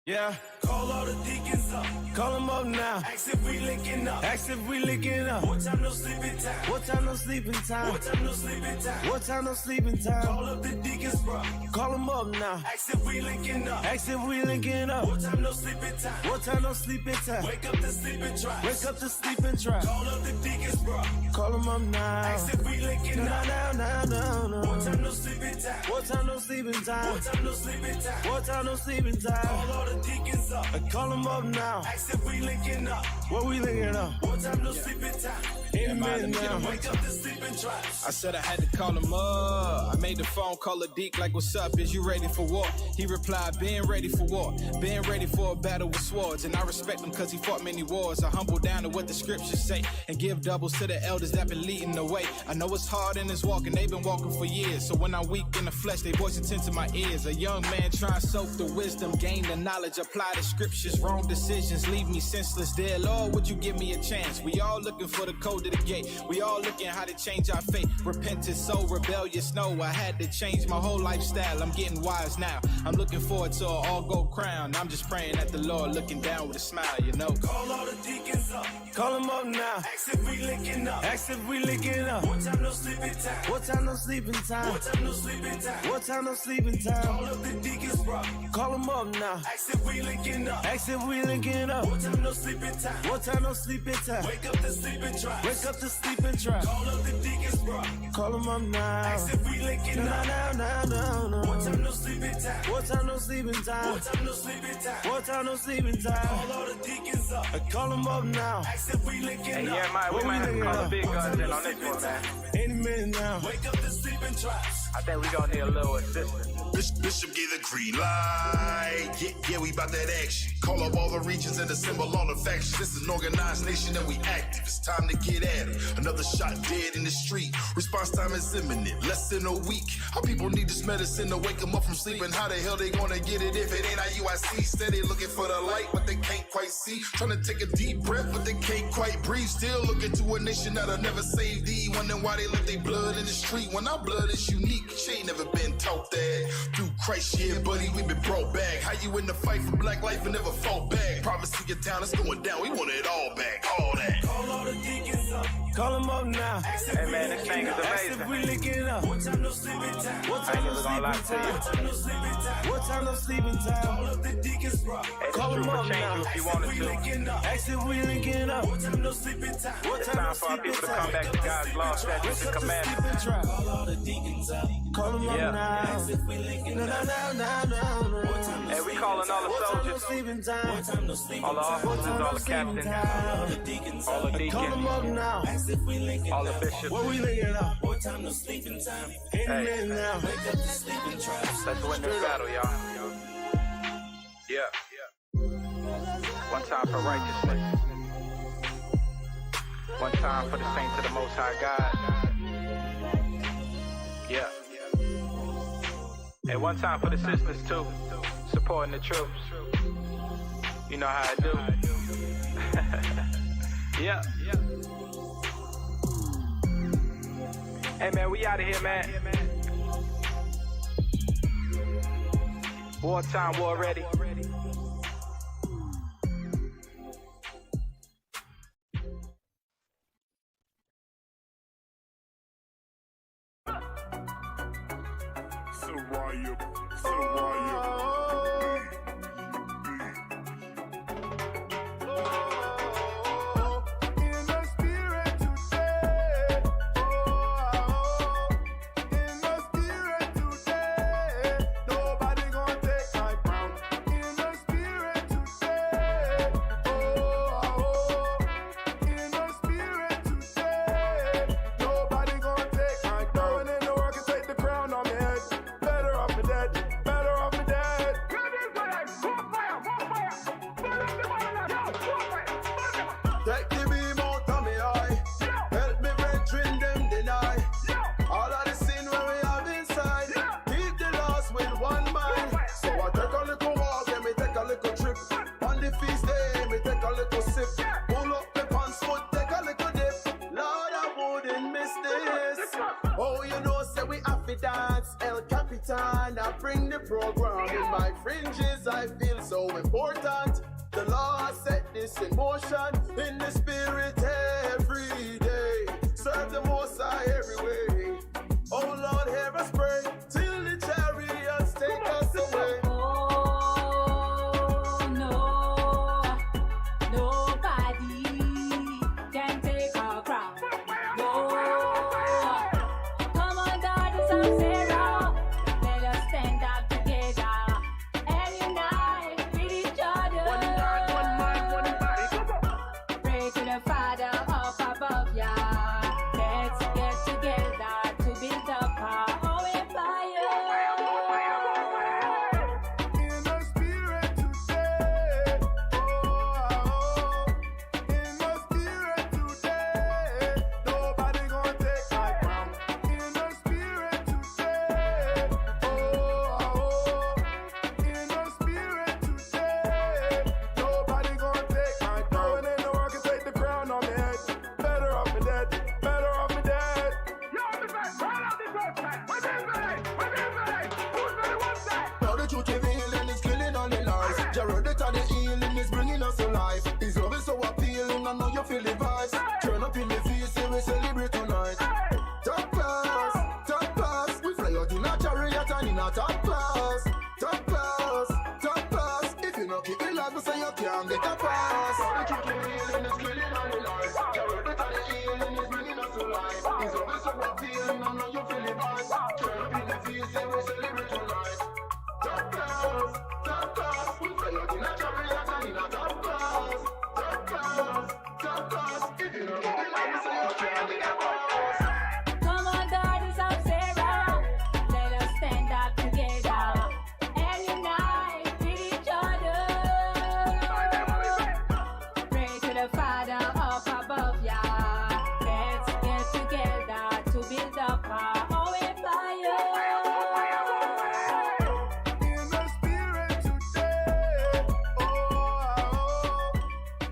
Yeah, call all the deacons up. Call them up now. Ask if we linking up. Ask if we linking up. What time no sleeping time? What time no sleeping time? What time no sleeping time? What time no sleeping time? Call up the deacons, bro. Call them up now. Ask if we linking up. Ask if we linking up. What time no sleeping time? What time no sleeping time? Wake up the sleeping tribes. Wake up the sleeping tribes. Call up the deacons, bro. Call them up now. Ask if we linking up. Now. What time no sleeping time? What time no sleeping time? What time no sleeping time? What time no sleeping time? Call all the deacons up. I call them up now. Ask if we linking up. What we linking up? What time no sleeping time? Any minute now. Wake up the sleeping tribes. I said I had to call him up. I made the phone call a Deke like, what's up? Is you ready for war? He replied, being ready for war. Being ready for a battle with swords. And I respect him because he fought many wars. I humble down to what the scriptures say and give doubles to the elders that been leading the way. I know it's hard in this walk and they've been walking for years. So when I'm weak in the flesh, they voice it into my ears. A young man trying to soak the wisdom, gain the knowledge, apply the scriptures. Wrong decisions leave me senseless. Dear Lord, would you give me a chance? We all looking for the code of the gate. We all looking how to change our fate. Repentant soul, rebellious, no. I had to change my whole lifestyle. I'm getting wise now. I'm looking forward to an all-gold crown. I'm just praying at the Lord, looking down with a smile, you know. Call all the deacons up. Call them up now. Ask if we linking up. Ask if we linking up. What time no sleeping time? What time no sleeping time? What time no sleeping time? What time no sleeping time? Call up the deacons, bro. Call them up now. Ask if we linking up. Ask if we linking up. What time no sleeping time? What time no sleeping time? Wake up the sleeping tribes. Wake up the sleeping tribes. Call up the deacons, bro. Call them up now. Ask if we linking up. Now. What time no sleeping time? What time no sleeping time? What time no sleeping time? What time no sleeping time? Call all the deacons up. I call them up now. Ask if we linking up. Yeah, Mike, we might have to call the big guns in on this one, man. Any minute now. Wake up the sleeping tribes. I think we gonna need a little assistance. Bishop gave the green light. Yeah, we about that action. Call up all the regions and assemble all the factions. This is an organized nation and we active. It's time to get at it. Another shot dead in the street. Response time is imminent. Less than a week. Our people need this medicine to wake them up from sleeping. How the hell they gonna get it if it ain't IUIC? Steady looking for the light, but they can't quite see. Trying to take a deep breath, but they can't quite breathe. Still looking to a nation that'll never save thee. Wondering why they let their blood in the street. When our blood is unique, she ain't never been taught that. Through Christ, yeah, buddy, we been brought back. How you in the fight for black life and never fought back? Promise to your town, it's going down. We want it all back, all that. Call all the deacons up. Call them up now. Hey, man, this thing is amazing. Ask if we linking up. What time no sleeping time? What time no sleeping time? What time no sleeping time? What time no sleeping time? Call up the deacons, bro. Call them up now. If you wanted to. Ask if we linking up. What time no sleeping time? What It's time no time for our sleeping people to time? come back to God's law, statutes, and commandments. Call all the deacons up. Call them up Yeah. now. Ask if we linking up. No. Hey, we calling all the soldiers, all the officers, all the captains, all the deacons, Call them up now. all the bishops. What we linking up? What time no sleeping time? Any minute now. Wake up the sleeping tribes. Let's win this battle, y'all. Yeah. One time for righteousness. One time for the saints of the Most High God. Yeah. And one time for the sisters too, supporting the troops. You know how I do. Yeah. Hey man, we out of here, man. Wartime, war ready. dance, El Capitan. I bring the program in my fringes. I feel so important. The law set this in motion in the spirit every day. Serve the Most High every way. Oh Lord, hear us pray till the chariots take us away. Oh no, nobody can take our crown. No, come on, God, it's our Sarah. Let us stand up together and unite with each other. One mind, one mind, one body. Pray to the Father up above ya. Let's get together to build up our own empire. In the spirit today, in the spirit today, nobody gonna take my crown. In the spirit today, in the spirit today, nobody gonna take my crown. And no one can take the crown on me head. Better off me dead, better off me dead. Now the truth revealing is killing all the lies. Jared the healing is bringing us to life. His love is so appealing, I know you feel the vibes. Turn up in the feast, and we celebrate tonight. Top class, we fly out in a chariot and in a top class. Top class, if you not keep it life, we say you can't get a pass. Now the truth revealing is killing all the lies. Jared the healing is bringing us to life. His love is so appealing, I know you feel the vibes. Turn up in the feast, and we celebrate tonight. Top class, we fly out in a chariot and in a top class. Top class, if you don't get it like me, say you can't get a pass. Come on, God, it's our Sarah. Let us stand up together and unite with each other. Pray to the Father up above ya. Let's get together to build up our own empire. In the spirit today,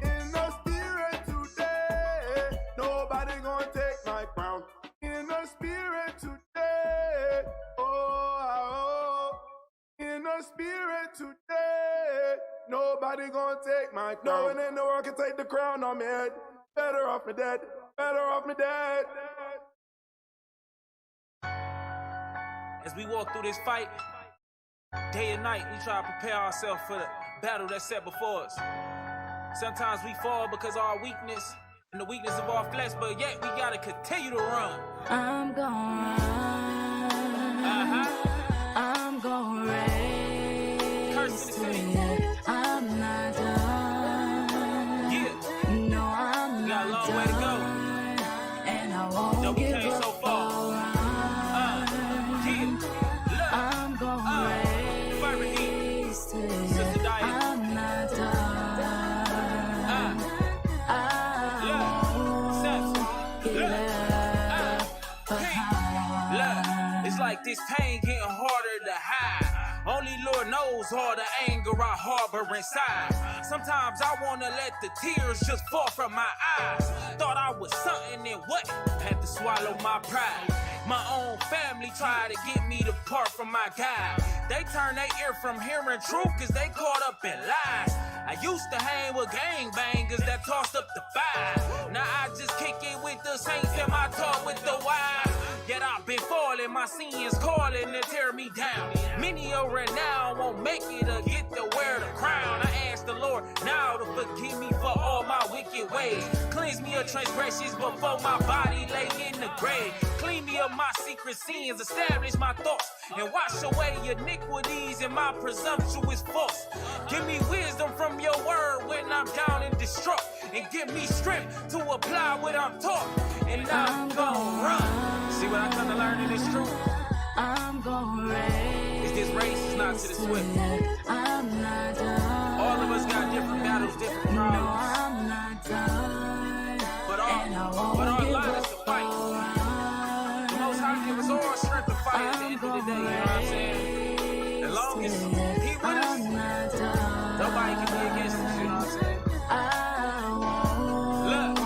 in the spirit today, nobody gonna take my crown. In the spirit today, in the spirit today, nobody gonna take my crown. No one in the world can take the crown on me head. Better off me dead, better off me dead. As we walk through this fight, day and night, we try to prepare ourselves for the battle that's set before us. Sometimes we fall because of our weakness and the weakness of our flesh, but yet we gotta continue to run. I'm gonna run. I'm gonna race to it. I'm not done. Yeah, No, I'm we got a not long way to go. done. And I won't Though we give came up. so far. Yeah, look, I'm gonna race to Sister it. Diane. I'm not done. I won't give Look, up. look, it's like this pain getting harder to hide. Only Lord knows all the anger I harbor inside. Sometimes I wanna let the tears just fall from my eyes. Thought I was something and what? Had to swallow my pride. My own family tried to get me to part from my God. They turned their ear from hearing truth cause they caught up in lies. I used to hang with gangbangers that tossed up the five. Now I just kick it with the saints and my talk with the wise. Yet I've been falling, my sins calling to tear me down. Many a renown won't make it or get to wear the crown. I ask the Lord now to forgive me for all my wicked ways. Cleanse me of transgressions before my body lay in the grave. Clean me of my secret sins, establish my thoughts, and wash away iniquities and my presumptuous faults. Give me wisdom from your word when I'm down and distraught, and give me strength to apply what I'm taught, and I'm gonna run. See what I come to learn in this truth? I'm gonna race. Is this race is not to the swift. I'm not done. All of us got different battles, different No, problems. I'm not done. But And I won't our give line is up. to fight. The Most High give us all strength to fight at the end of the day, you know what I'm saying? As long as He with us, I'm not done. nobody can be against us, you know what I'm saying? I won't Look,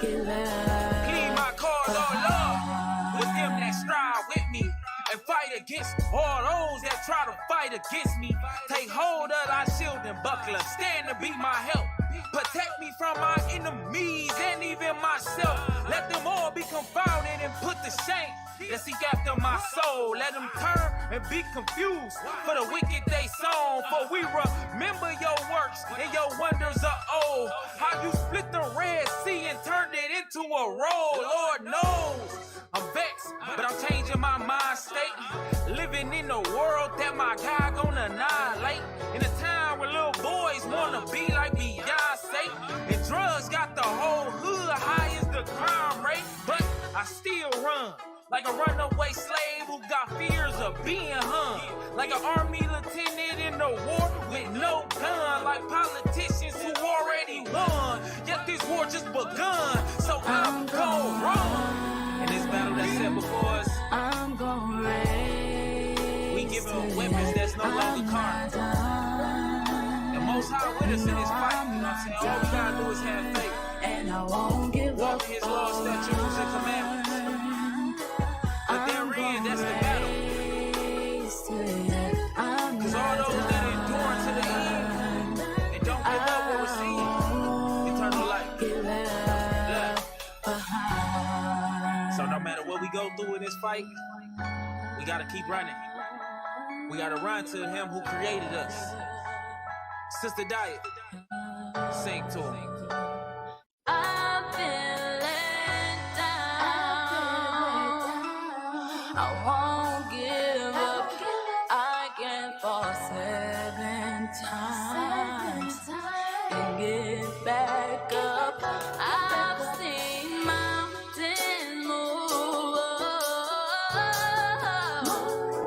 give up. plead my cause, oh Lord, with them that strive with me, and fight against all those that try to fight against me. Take hold of thy shield and buckler, stand to be my help. Protect me from my enemies and even myself. Let them all be confounded and put to shame that seek after my soul. Let them turn and be confused for the wicked they sown. For we remember your works and your wonders are old. How you split the Red Sea and turned it into a roll. Lord knows I'm vexed, but I'm changing my mind state. Living in a world that my God gonna annihilate. In a time where little boys wanna be like Beyonce. And drugs got the whole hood high as the crime rate. But I still run like a runaway slave who got fears of being hung. Like an army lieutenant in the war with no gun. Like politicians who already won. Yet this war just begun. So I'm gon' run. In this battle that's set before us, I'm gonna raise. we give them weapons that's no longer carnal. The Most High with us in this fight. You know what I'm saying? All we gotta do is have faith. And I won't give Walk up His laws, statutes, and commandments. But therein, that's the battle. Because all those that endure to the end and don't give up will receive eternal life. Yeah. So no matter what we go through in this fight, we gotta keep running. We gotta run to Him who created us. Sister Diet, sing to Him. I've been let down. I won't give up. I can fall 7 times and get back up. I've seen mountains move,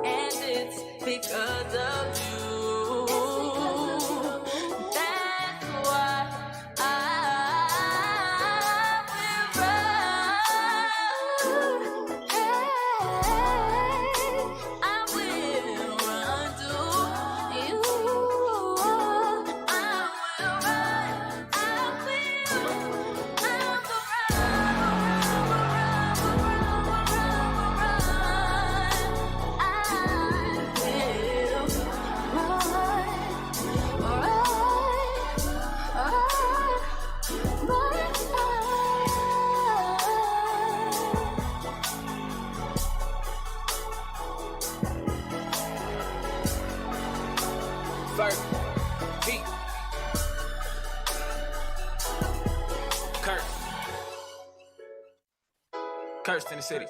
and it's because of you. That's why First, feet. Cursed. Cursed in the city.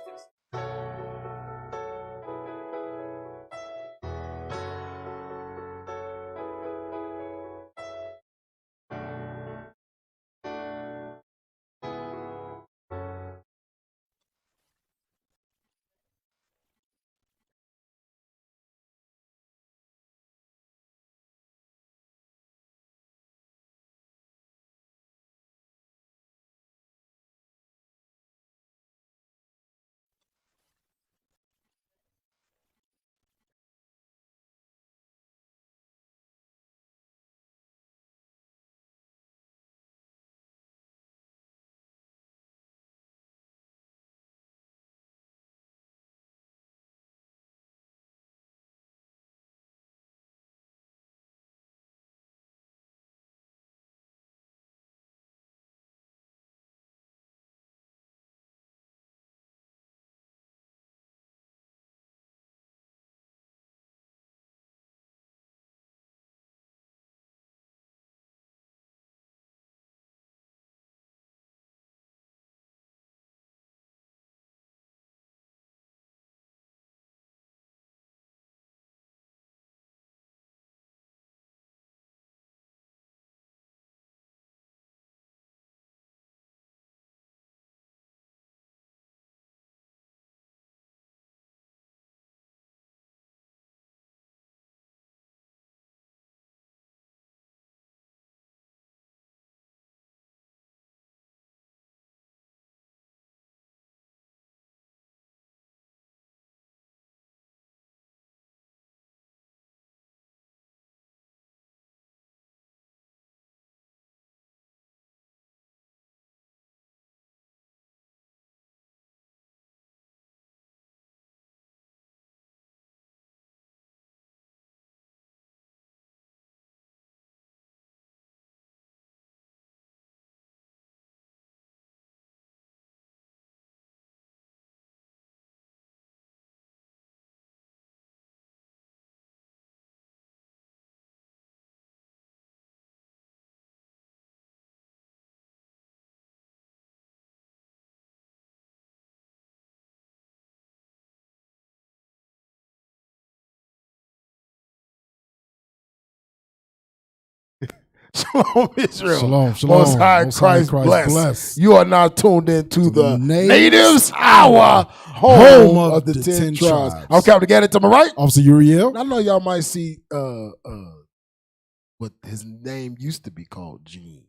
Shalom, Israel. Shalom, shalom. Most High Christ bless. You are now tuned into the Natives Hour, home of the 10 tribes. I'm Captain Gannon to my right. Officer Uriel. I know y'all might see what his name used to be called, Gene.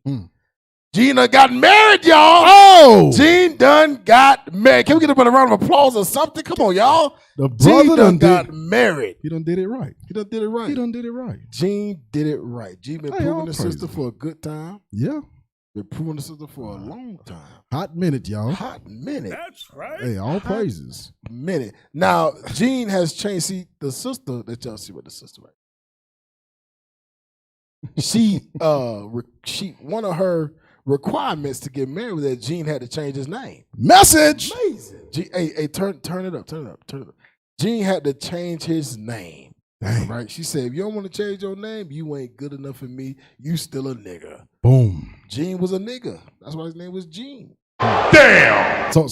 Gene done got married, y'all. Oh! Gene done got married. Can we get a round of applause or something? Come on, y'all. The brother Gene done got married. He done did it right. He done did it right. He done did it right. Gene did it right. Gene been proving the sister for a good time. Yeah. Been proving the sister for a long time. Hot minute, y'all. Hot minute. That's right. Hey, all praises. Minute. Now, Gene has changed. See, the sister, that y'all see what the sister right. She one of her requirements to get married was that Gene had to change his name. Message. Amazing. Hey, turn it up. Gene had to change his name. Dang. Right? She said, if you don't want to change your name, you ain't good enough for me. You still a nigga. Boom. Gene was a nigga. That's why his name was Gene. Damn. So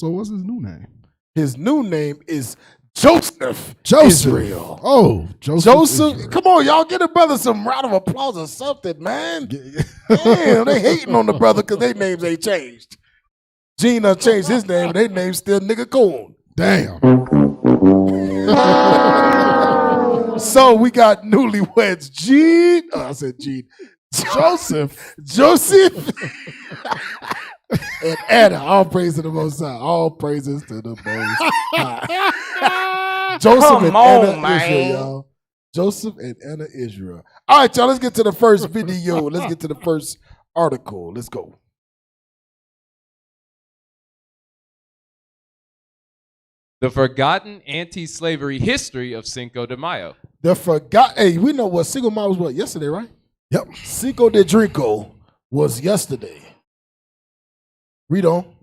what's his new name? His new name is Joseph. Israel. Oh, Joseph. Come on, y'all, get a brother some round of applause or something, man. Damn, they hating on the brother because their names ain't changed. Gene done changed his name, and their name's still Nigga Coon. Damn. So we got newlyweds. Gene. Oh, I said Gene. Joseph. And Anna. All praise to the Most High. All praises to the Most High. Joseph and Anna Israel, y'all. Joseph and Anna Israel. All right, y'all. Let's get to the first video. Let's get to the first article. Let's go. The forgotten anti-slavery history of Cinco de Mayo. Hey, we know what Cinco de Mayo was yesterday, right? Yep. Cinco de Drinko was yesterday. Read on.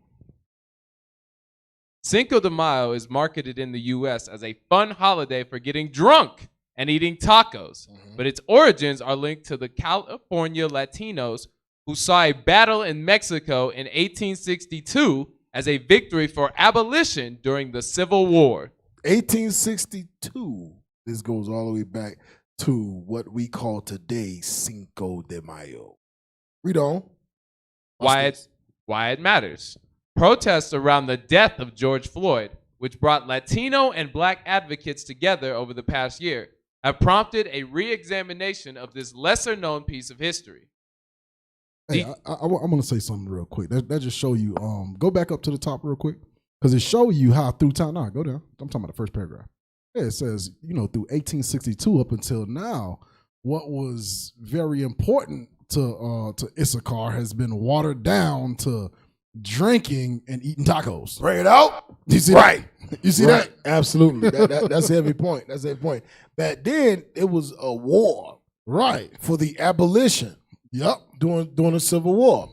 Cinco de Mayo is marketed in the U.S. as a fun holiday for getting drunk and eating tacos, but its origins are linked to the California Latinos who saw a battle in Mexico in 1862 as a victory for abolition during the Civil War. 1862. This goes all the way back to what we call today Cinco de Mayo. Read on. Why it matters. Protests around the death of George Floyd, which brought Latino and Black advocates together over the past year, have prompted a re-examination of this lesser-known piece of history. Hey, I'm going to say something real quick. That just show you, go back up to the top real quick, because it show you how through time, go down. I'm talking about the first paragraph. Yeah, it says, through 1862 up until now, what was very important to Issachar has been watered down to drinking and eating tacos. Bring it out. You see right. that? You see that? Absolutely. That's a heavy point. That's a heavy point. Back then, it was a war. Right. For the abolition. Yep. During the Civil War.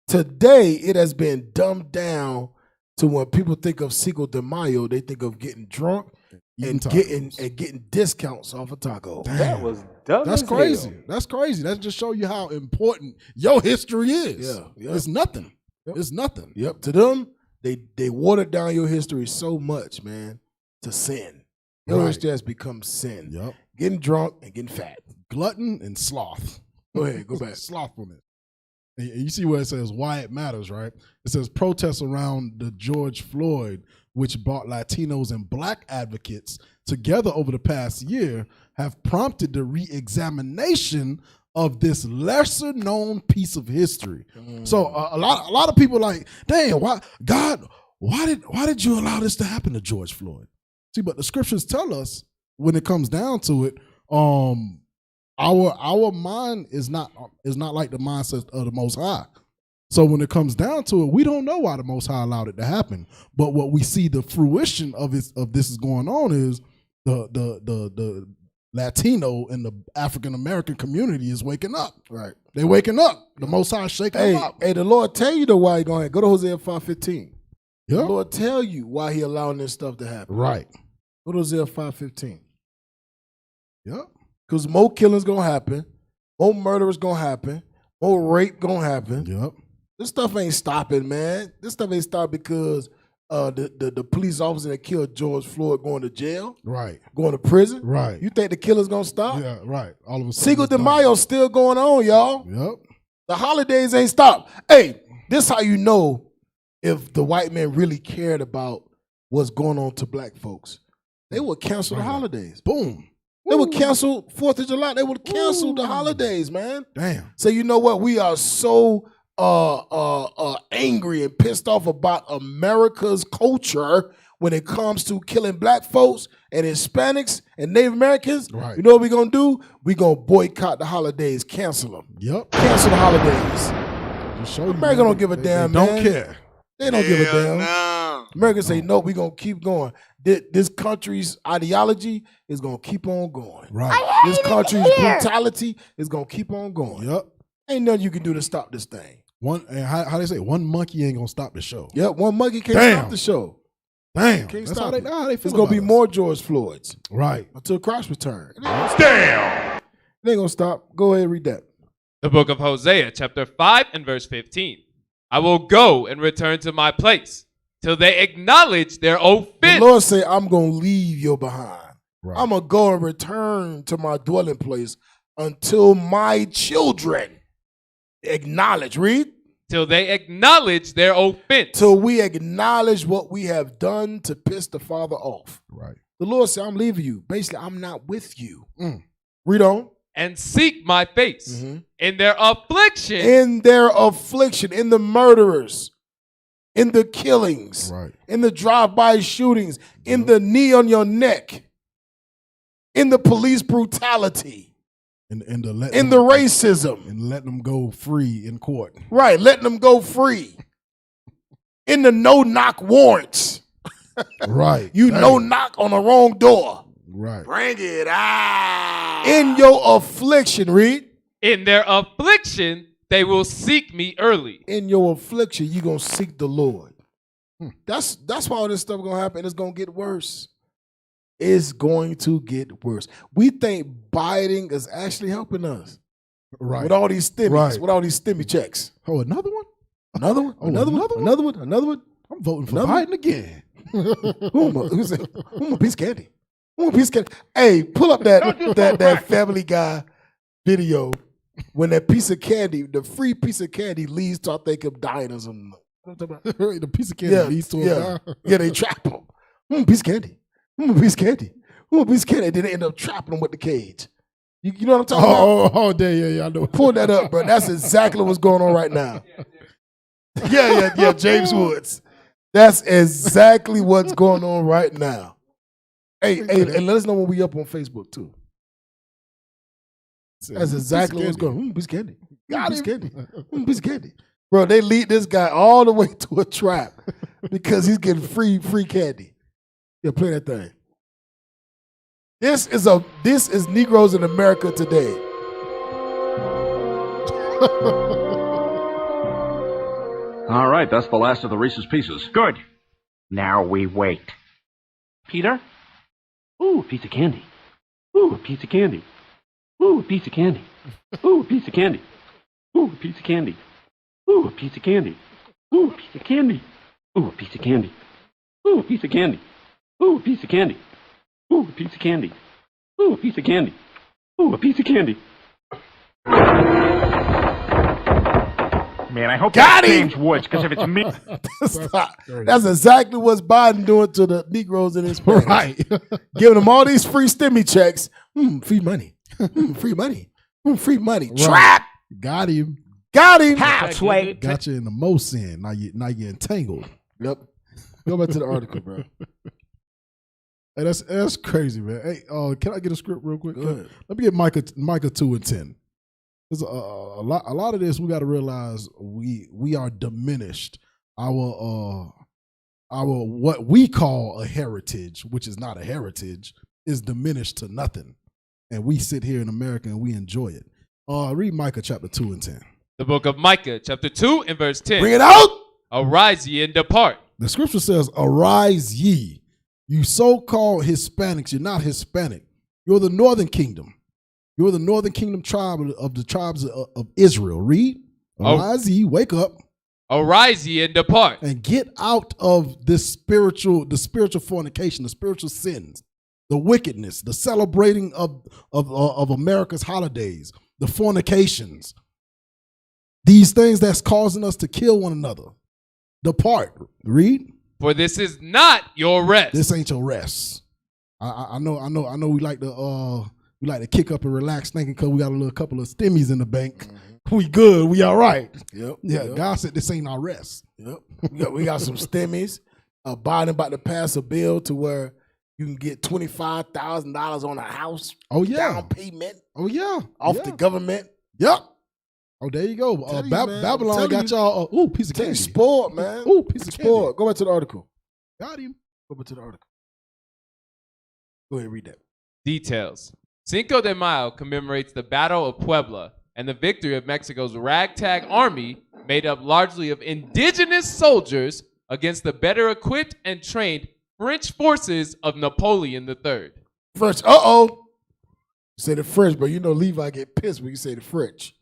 Today, it has been dumbed down to when people think of Cinco de Mayo, they think of getting drunk and getting discounts off of tacos. That was dumb. That's crazy. Hell. That's crazy. That just show you how important your history is. Yeah. It's nothing. Yep. It's nothing. Yep. To them, they watered down your history so much, man, to sin. Your history has become sin. Yep. Getting drunk and getting fat. Glutton and sloth. Go ahead. Go back. Slothfulness. And you see where it says why it matters, right? It says protests around the George Floyd, which brought Latinos and Black advocates together over the past year, have prompted the re-examination of this lesser known piece of history. So a lot of people like, damn, why did you allow this to happen to George Floyd? See, but the scriptures tell us when it comes down to it, our mind is not like the mindset of the Most High. So when it comes down to it, we don't know why the Most High allowed it to happen. But what we see the fruition of this is going on is the Latino and the African American community is waking up. Right. They waking up. The Most High shaking them up. Hey, the Lord tell you why he going to go to Hosea 5:15. Yeah. The Lord tell you why he allowing this stuff to happen. Right. Go to Hosea 5:15. Yep. Because more killings going to happen. More murderers going to happen. More rape going to happen. Yep. This stuff ain't stopping, man. This stuff ain't stopping because the police officer that killed George Floyd going to jail, Right. going to prison. Right. You think the killer's gonna stop? Yeah, right. All of a sudden. Cinco it's de done. Mayo's still going on, y'all. Yep. The holidays ain't stopped. Hey, this how you know if the white man really cared about what's going on to black folks. They would cancel the holidays. Boom. They would cancel 4th of July. They would cancel the holidays, man. Damn. So you know what? We are so angry and pissed off about America's culture when it comes to killing black folks and Hispanics and Native Americans. Right. You know what we're going to do? We're going to boycott the holidays, cancel them. Yep. Cancel the holidays. Just show you, America man, don't give a damn, they man. don't care. They don't give a damn. America say, no, we're going to keep going. This country's ideology is going to keep on going. Right. This country's brutality is going to keep on going. Yep. Ain't nothing you can do to stop this thing. And how they say, one monkey ain't gonna stop the show. Yep, one monkey can't stop the show. Damn. Can't That's stop how it. they feel. It's going to be about more George Floyds. Right. Until Christ return. Damn. It ain't going to stop. Go ahead and read that. The book of Hosea, chapter 5 and verse 15. I will go and return to my place till they acknowledge their offense. The Lord say, I'm going to leave you behind. Right. I'm going to go and return to my dwelling place until my children acknowledge. Read. Till they acknowledge their offense. Till we acknowledge what we have done to piss the Father off. Right. The Lord said, I'm leaving you. Basically, I'm not with you. Read on. And seek my face in their affliction. In their affliction, in the murderers, in the killings, Right. in the drive-by shootings, in the knee on your neck, in the police brutality, in the racism. And letting them go free in court. Right, letting them go free. In the no-knock warrants. Right. You no-knock on the wrong door. Right. Bring it out. In your affliction, read. In their affliction, they will seek me early. In your affliction, you're going to seek the Lord. That's why all this stuff going to happen. It's going to get worse. It's going to get worse. We think Biden is actually helping us. Right. With all these stimmies, Right. with all these stimmy checks. Oh, another one? Another one? Oh, another one? another one? Another one? Another one? I'm voting for Another Biden again. Who am a piece of candy? Who am a piece of candy? Hey, pull up that Family Guy video when that piece of candy, the free piece of candy leads to, I think, him dying or something. The piece of candy leads to him. Yeah, they trap him. Piece of candy. A piece of candy. A piece of candy. Then they end up trapping him with the cage. You know what I'm talking about? Oh, yeah, I know. Pull that up, bro. That's exactly what's going on right now. Yeah, James Woods. That's exactly what's going on right now. Hey, and let us know when we up on Facebook too. That's exactly what's going on. Piece of candy. Piece of candy. Piece of candy. Bro, they lead this guy all the way to a trap because he's getting free candy. Yeah, play that thing. This is Negroes in America today. All right, that's the last of the Reese's Pieces. Good. Now we wait. Peter? Ooh, a piece of candy. Ooh, a piece of candy. Ooh, a piece of candy. Ooh, a piece of candy. Ooh, a piece of candy. Ooh, a piece of candy. Ooh, a piece of candy. Ooh, a piece of candy. Ooh, a piece of candy. Ooh, a piece of candy. Ooh, a piece of candy. Ooh, a piece of candy. Ooh, a piece of candy. Man, I hope Got that's him! James Woods, because if it's me... That's exactly what Biden doing to the Negroes in his parents. Right. Giving them all these free stimmy checks. Free money. Free money. Free money. Right. Trap. Got him. Got him. Halfway. Got you in the most end. Now you're entangled. Yep. Go back to the article, bro. Hey, that's crazy, man. Hey, can I get a script real quick? Go ahead. Let me get Micah 2 and 10. There's a lot of this we got to realize we are diminished. Our what we call a heritage, which is not a heritage, is diminished to nothing. And we sit here in America and we enjoy it. Read Micah chapter 2 and 10. The book of Micah, chapter 2 and verse 10. Bring it out. Arise ye and depart. The scripture says, "Arise ye, you so-called Hispanics. You're not Hispanic. You're the northern kingdom. You're the northern kingdom tribe of the tribes of Israel." Read. Arise ye, wake up. Arise ye and depart. And get out of the spiritual fornication, the spiritual sins, the wickedness, the celebrating of America's holidays, the fornications, these things that's causing us to kill one another. Depart. Read. For this is not your rest. This ain't your rest. I know. We like to kick up and relax, thinking because we got a couple of stimmies in the bank. We good. We all right. Yep. Yeah. Yep. God said this ain't our rest. Yep. We got some stimmies. Biden about to pass a bill to where you can get $25,000 on a house. Oh yeah. Down payment. Oh yeah. Off the government. Yep. Oh, there you go. Babylon got y'all. Piece of candy. Spoiled, man. Piece of spoiled. Go back to the article. Got him. Go back to the article. Go ahead and read that. Details. Cinco de Mayo commemorates the Battle of Puebla and the victory of Mexico's ragtag army, made up largely of indigenous soldiers, against the better equipped and trained French forces of Napoleon III. French. You say the French, but you know Levi get pissed when you say the French.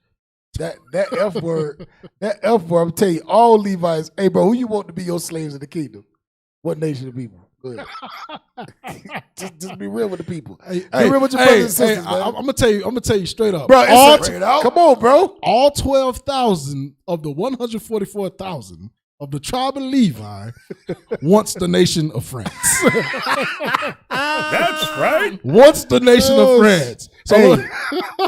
That F word, I'm telling you, all Levi's, hey bro, who you want to be your slaves in the kingdom? What nation of people? Go ahead. just be real with the people. Be real with your brothers and sisters, man. I'm gonna tell you straight up. Bro, come on, bro. All 12,000 of the 144,000 of the tribe of Levi wants the nation of France. That's right. Wants the nation of France. So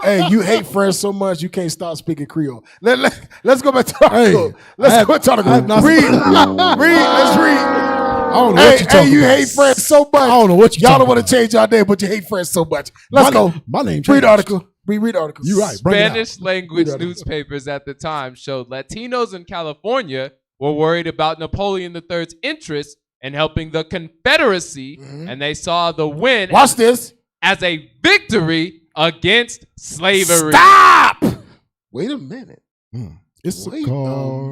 hey, you hate France so much you can't stop speaking Creole. Let's go back to the article. Let's go back to the article. Let's read. I don't know what you're talking you about. hate France so much. I don't know what you're Y'all talking don't want to change y'all name, but you hate France so much. Let's go. My name. Read the article. Read the article. You're right. Bring it out. Spanish language newspapers at the time showed Latinos in California were worried about Napoleon III's interests in helping the Confederacy, and they saw the win Watch this. as a victory against slavery. Stop! Wait a minute. Wait a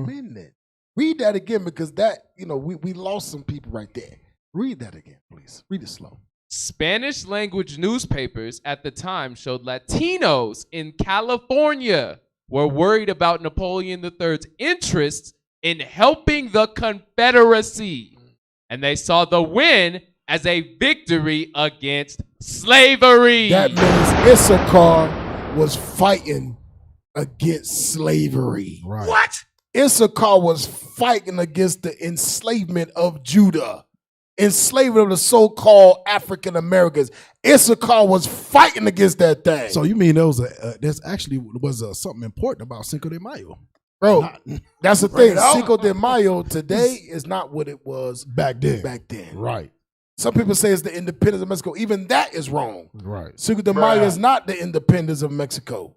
minute. Read that again because we lost some people right there. Read that again, please. Read it slow. Spanish language newspapers at the time showed Latinos in California were worried about Napoleon III's interests in helping the Confederacy, and they saw the win as a victory against slavery. That means Issachar was fighting against slavery. Right. What? Issachar was fighting against the enslavement of Judah, enslavement of the so-called African Americans. Issachar was fighting against that thing. So you mean there's actually something important about Cinco de Mayo? Bro, that's the thing. Cinco de Mayo today is not what it was back then. Right. Some people say it's the independence of Mexico. Even that is wrong. Right. Cinco de Mayo is not the independence of Mexico.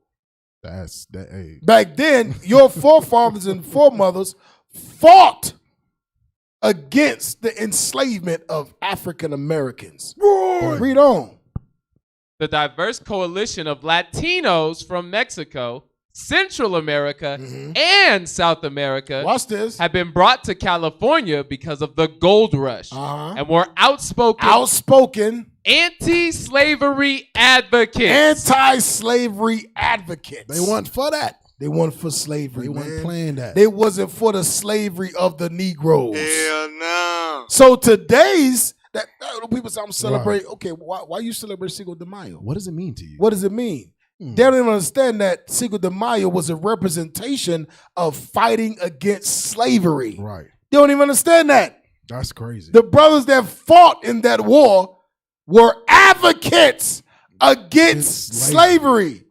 That's that. Hey. Back then, your forefathers and foremothers fought against the enslavement of African Americans. Read on. The diverse coalition of Latinos from Mexico, Central America, and South America Watch this. have been brought to California because of the gold rush and were outspoken anti-slavery advocates. Anti-slavery advocates. They weren't for that. They weren't for slavery. They weren't playing that. They wasn't for the slavery of the Negroes. Hell no. So today's people say I'm celebrating. Okay, why you celebrate Cinco de Mayo? What does it mean to you? What does it mean? They don't even understand that Cinco de Mayo was a representation of fighting against slavery. Right. They don't even understand that. That's crazy. The brothers that fought in that war were advocates against slavery.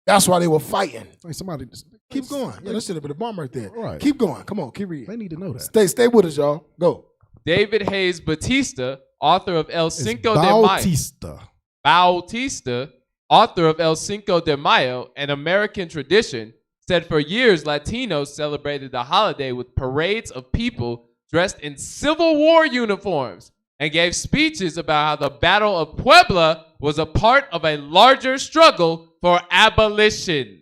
That's why they were fighting. Hey, somebody Keep going. Yeah, that should have been a bomb right there. Right. Keep going. Come on, keep reading. They need to know that. Stay with us, y'all. Go. David Hayes Bautista, author of El Cinco de Mayo. Bautista, author of El Cinco de Mayo, An American Tradition, said for years Latinos celebrated the holiday with parades of people dressed in Civil War uniforms and gave speeches about how the Battle of Puebla was a part of a larger struggle for abolition.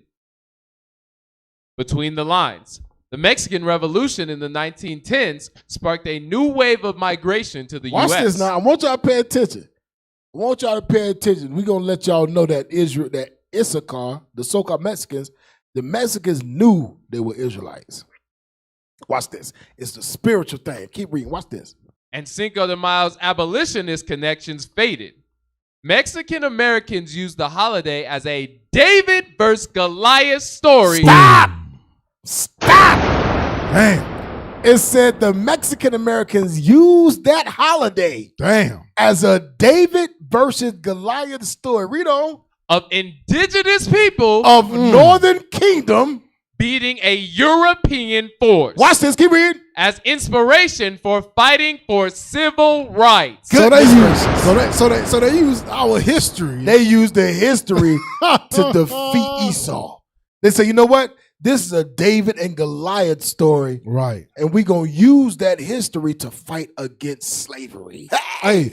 Between the lines, the Mexican Revolution in the 1910s sparked a new wave of migration to the U.S. Watch this now. I want y'all to pay attention. We're going to let y'all know that Issachar, the so-called Mexicans, the Mexicans knew they were Israelites. Watch this. It's the spiritual thing. Keep reading. Watch this. And Cinco de Mayo's abolitionist connections faded. Mexican Americans used the holiday as a David versus Goliath story. Stop! Damn. It said the Mexican Americans used that holiday as a David versus Goliath story. Read on. Of indigenous people of Northern Kingdom beating a European force. Watch this. Keep reading. As inspiration for fighting for civil rights. So they used our history. They used the history to defeat Esau. They say, you know what? This is a David and Goliath story. Right. And we're going to use that history to fight against slavery. Hey,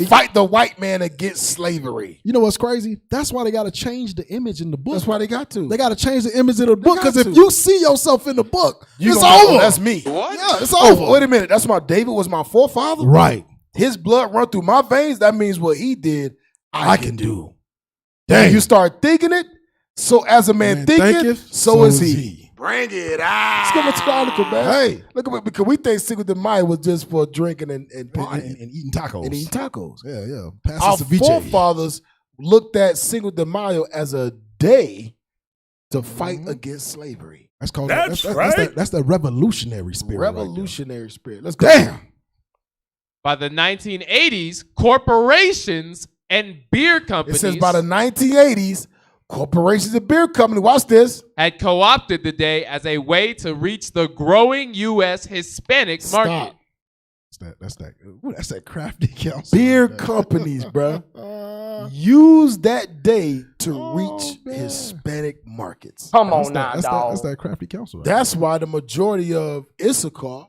fight the white man against slavery. You know what's crazy? That's why they got to change the image in the book. That's why they got to. They got to change the image of the book, because if you see yourself in the book, it's over. Oh, that's me. What? Yeah, it's over. Oh, wait a minute. That's my David was my forefather? Right. His blood run through my veins. That means what he did, I can do. Dang. You start thinking it. So as a man thinketh, so is he. Bring it out. Let's go to the article, man. Hey, look at it, because we think Cinco de Mayo was just for drinking and eating tacos. And eating tacos. Yeah, yeah. Our forefathers looked at Cinco de Mayo as a day to fight against slavery. That's called that's the revolutionary spirit. Revolutionary spirit. Let's go. Damn. By the 1980s, corporations and beer companies. It says by the 1980s, corporations and beer companies, watch this, had co-opted the day as a way to reach the growing U.S. Hispanic market. That's that crafty council. Beer companies, bro, use that day to reach Hispanic markets. Come on now, dog. That's that crafty council. That's why the majority of Issachar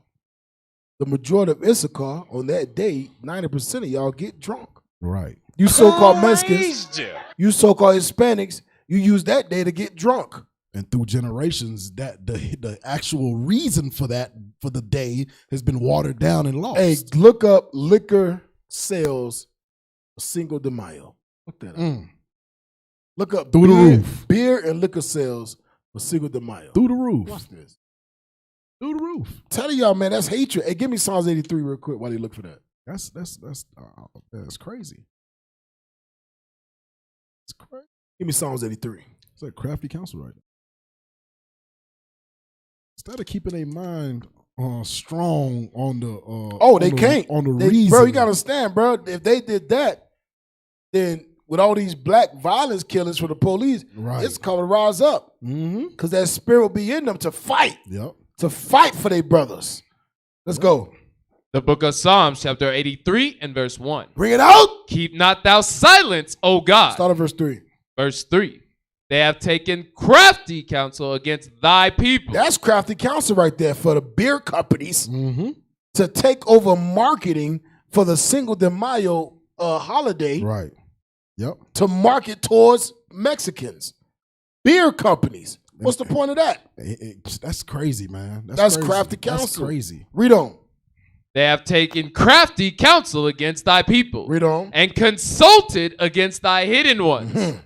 on that day, 90% of y'all get drunk. Right. You so-called Mexicans, you so-called Hispanics, you use that day to get drunk. And through generations, that the actual reason for the day has been watered down and lost. Hey, look up liquor sales Cinco de Mayo. Look that up. Look up through the roof. Beer and liquor sales for Cinco de Mayo. Through the roof. Watch this. Through the roof. Telling y'all, man, that's hatred. Hey, give me Psalms 83 real quick while you look for that. That's crazy. It's crazy. Give me Psalms 83. It's like crafty counsel right now. Instead of keeping their mind strong on the they can't on the reason, bro. You gotta understand, bro. If they did that, then with all these black violence killings for the police, it's coming to rise up because that spirit will be in them to fight. Yep. To fight for their brothers. Let's go. The book of Psalms, chapter 83 and verse 1. Bring it out. Keep not thou silence, O God. Start at verse 3. Verse 3. They have taken crafty counsel against thy people. That's crafty counsel right there for the beer companies to take over marketing for the Cinco de Mayo holiday. Right. Yep. To market towards Mexicans. Beer companies. What's the point of that? That's crazy, man. That's crazy. Crafty counsel. That's crazy. Read on. They have taken crafty counsel against thy people. Read on. And consulted against thy hidden ones.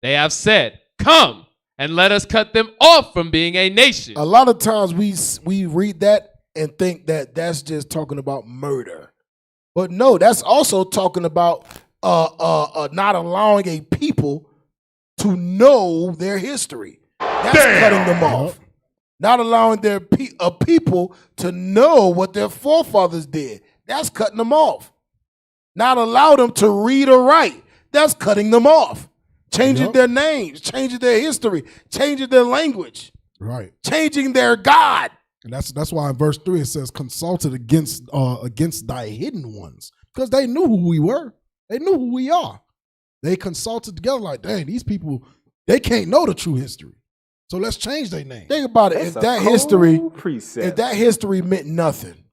They have said, come and let us cut them off from being a nation. A lot of times we read that and think that that's just talking about murder. But no, that's also talking about not allowing a people to know their history. That's cutting them off. Not allowing their people to know what their forefathers did. That's cutting them off. Not allow them to read or write. That's cutting them off. Changing their names, changing their history, changing their language. Right. Changing their God. And that's why in verse 3 it says consulted against thy hidden ones. Because they knew who we were. They knew who we are. They consulted together like, dang, these people, they can't know the true history. So let's change their name. Think about it. If that history meant nothing,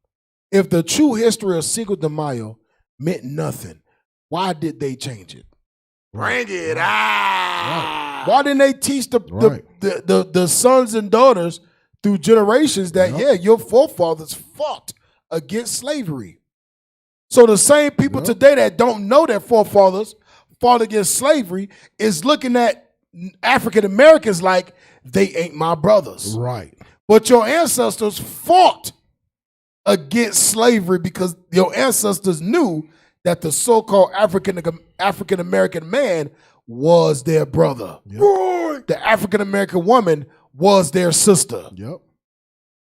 if the true history of Cinco de Mayo meant nothing, why did they change it? Bring it out. Why didn't they teach the sons and daughters through generations that, your forefathers fought against slavery? So the same people today that don't know their forefathers fought against slavery is looking at African Americans like they ain't my brothers. Right. But your ancestors fought against slavery because your ancestors knew that the so-called African American man was their brother. Yep. The African American woman was their sister. Yep.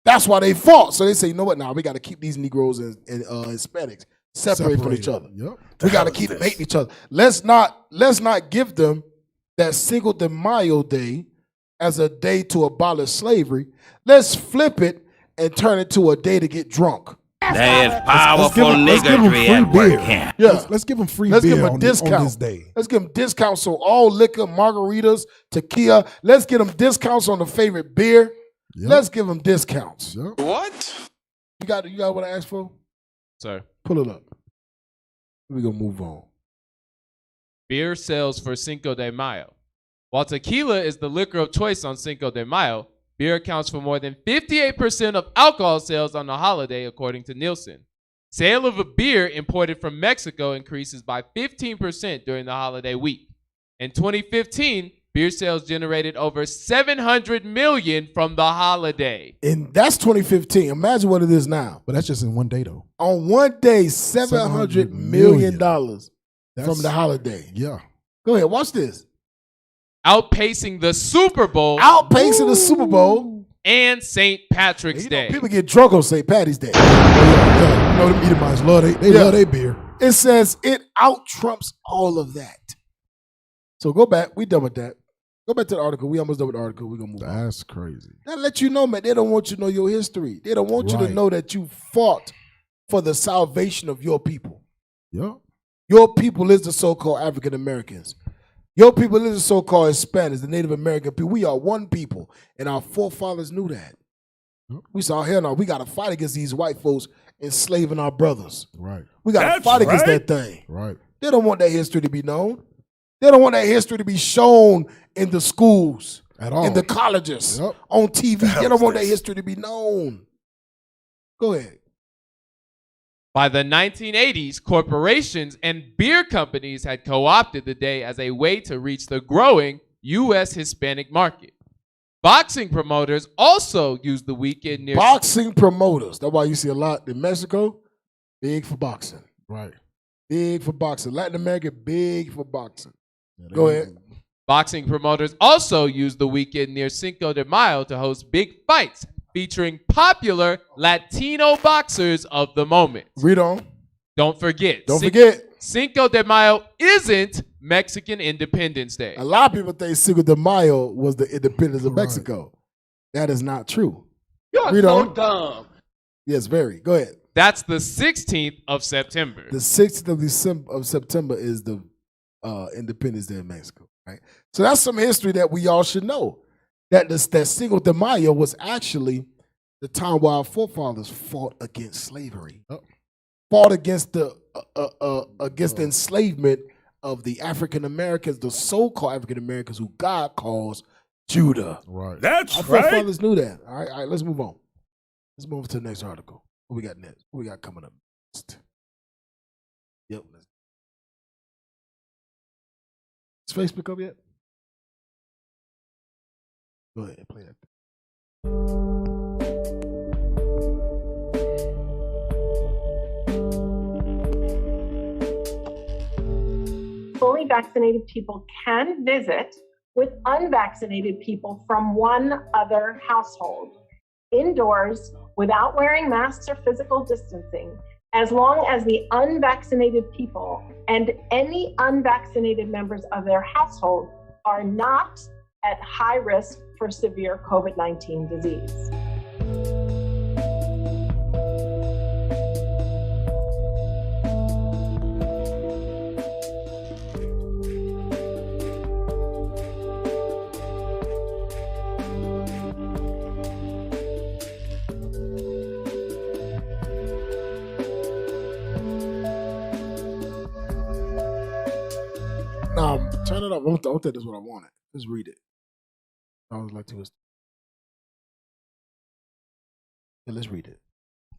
That's why they fought. So they say, you know what? Now we got to keep these Negroes and Hispanics separated from each other. Yep. We got to keep them hating each other. Let's not give them that Cinco de Mayo day as a day to abolish slavery. Let's flip it and turn it to a day to get drunk. There's powerful niggatry at work here. Yeah. Let's give them free Let's beer give them a discount on this day. Let's give them discounts on all liquor, margaritas, tequila. Let's give them discounts on the favorite beer. Yep. Let's give them discounts. Yep. What? You got what I asked for? Sir. Pull it up. We're going to move on. Beer sales for Cinco de Mayo. While tequila is the liquor of choice on Cinco de Mayo, beer accounts for more than 58% of alcohol sales on the holiday, according to Nielsen. Sale of a beer imported from Mexico increases by 15% during the holiday week. In 2015, beer sales generated over $700 million from the holiday. And that's 2015. Imagine what it is now. But that's just in one day, though. On one day, $700 million from the holiday. Yeah. Go ahead, watch this. Outpacing the Super Bowl. Outpacing the Super Bowl. And St. Patrick's Day. People get drunk on St. Patty's Day. You know, them Edomites love love their beer. It says it out-trumps all of that. So go back. We done with that. Go back to the article. We almost done with the article. We're going to move on. That's crazy. That let you know, man, they don't want you to know your history. They don't want you to know that you fought for the salvation of your people. Yeah. Your people is the so-called African Americans. Your people is the so-called Hispanics, the Native American people. We are one people, and our forefathers knew that. We saw, hell no, we got to fight against these white folks enslaving our brothers. Right. We got to fight against that thing. Right. They don't want that history to be known. They don't want that history to be shown in the schools, at all, in the colleges, on TV. They don't want that history to be known. Go ahead. By the 1980s, corporations and beer companies had co-opted the day as a way to reach the growing U.S. Hispanic market. Boxing promoters also used the weekend near... Boxing promoters. That's why you see a lot in Mexico, big for boxing. Right. Big for boxing. Latin America, big for boxing. Go ahead. Boxing promoters also used the weekend near Cinco de Mayo to host big fights featuring popular Latino boxers of the moment. Read on. Don't forget. Cinco de Mayo isn't Mexican Independence Day. A lot of people think Cinco de Mayo was the independence of Mexico. That is not true. You're so dumb. Yes, very. Go ahead. That's the 16th of September. The 16th of September is the Independence Day of Mexico. Right. So that's some history that we all should know. That Cinco de Mayo was actually the time where our forefathers fought against slavery, fought against the enslavement of the African Americans, the so-called African Americans who God calls Judah. Right. That's our right. forefathers knew that. All right, let's move on. Let's move to the next article. What we got next? What we got coming up next? Yep. Is Facebook up yet? Go ahead, play that. Fully vaccinated people can visit with unvaccinated people from one other household, indoors, without wearing masks or physical distancing, as long as the unvaccinated people and any unvaccinated members of their household are not at high risk for severe COVID-19 disease. No, turn it up. I don't think that's what I wanted. Just read it. I was like to us. Yeah, let's read it.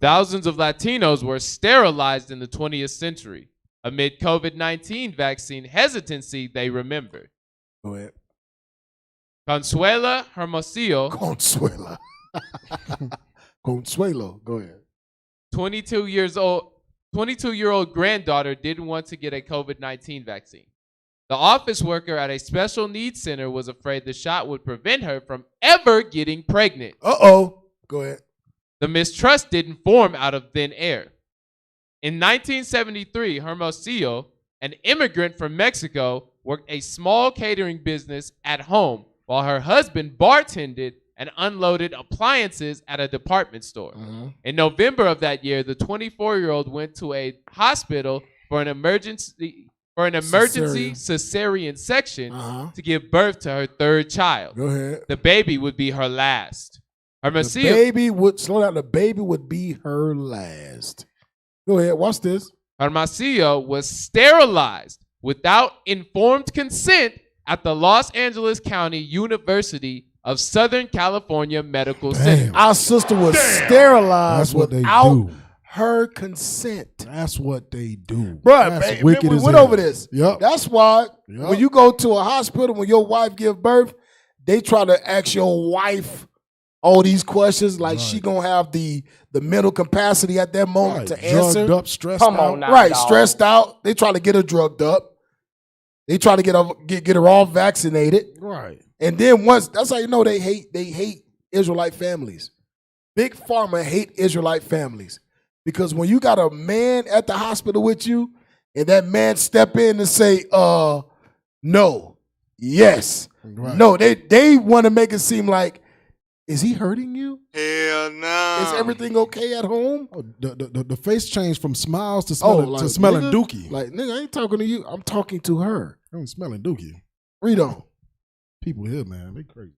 Thousands of Latinos were sterilized in the 20th century amid COVID-19 vaccine hesitancy they remember. Go ahead. Consuela Hermosillo. Consuela. Consuelo, go ahead. 22-year-old granddaughter didn't want to get a COVID-19 vaccine. The office worker at a special needs center was afraid the shot would prevent her from ever getting pregnant. Uh-oh. Go ahead. The mistrust didn't form out of thin air. In 1973, Hermosillo, an immigrant from Mexico, worked a small catering business at home while her husband bartended and unloaded appliances at a department store. In November of that year, the 24-year-old went to a hospital for an emergency cesarean section to give birth to her third child. Go ahead. The baby would be her last. The baby would be her last. Go ahead, watch this. Hermosillo was sterilized without informed consent at the Los Angeles County University of Southern California Medical Center. Our sister was sterilized without her consent. That's what they do. Bro, That's wicked we as went hell. over this. Yep. That's why when you go to a hospital, when your wife give birth, they try to ask your wife all these questions, like she gonna have the mental capacity at that moment to answer. Drugged up, stressed out. Right, stressed out. They try to get her drugged up. They try to get her all vaccinated. Right. And then once, that's how you know they hate Israelite families. Big Pharma hate Israelite families. Because when you got a man at the hospital with you, and that man step in and say, no, yes, no, they want to make it seem like, is he hurting you? Hell no. Is everything okay at home? Oh, the face changed from smiles to smelling nigga, dookie. Like, nigga, I ain't talking to you. I'm talking to her. I'm smelling dookie. Read on. People here, man, they crazy.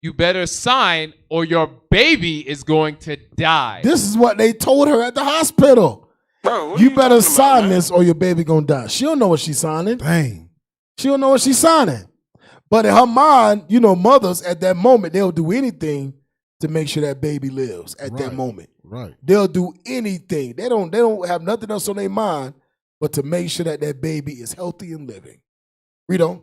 You better sign or your baby is going to die. This is what they told her at the hospital. Bro, you better sign this or your baby gonna die. She don't know what she's signing. Dang. She don't know what she's signing. But in her mind, you know, mothers at that moment, they'll do anything to make sure that baby lives at that moment. Right. They'll do anything. They don't have nothing else on their mind but to make sure that that baby is healthy and living. Read on.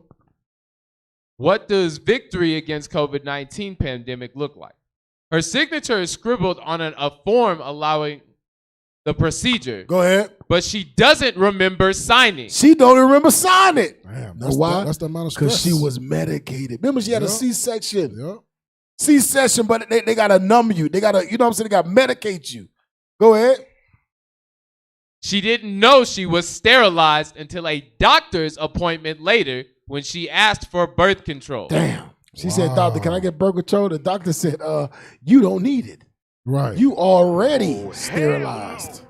What does victory against COVID-19 pandemic look like? Her signature is scribbled on a form allowing the procedure. Go ahead. But she doesn't remember signing. She don't remember signing. Damn, Know why? That's the amount of stress. Because she was medicated. Remember, she had a Yep. C-section. Yep. C-section, but they got to numb you. They got to, you know what I'm saying? They got to medicate you. Go ahead. She didn't know she was sterilized until a doctor's appointment later when she asked for birth control. Damn. She said, doctor, can I get birth control? The doctor said, you don't need it. Right. You already sterilized.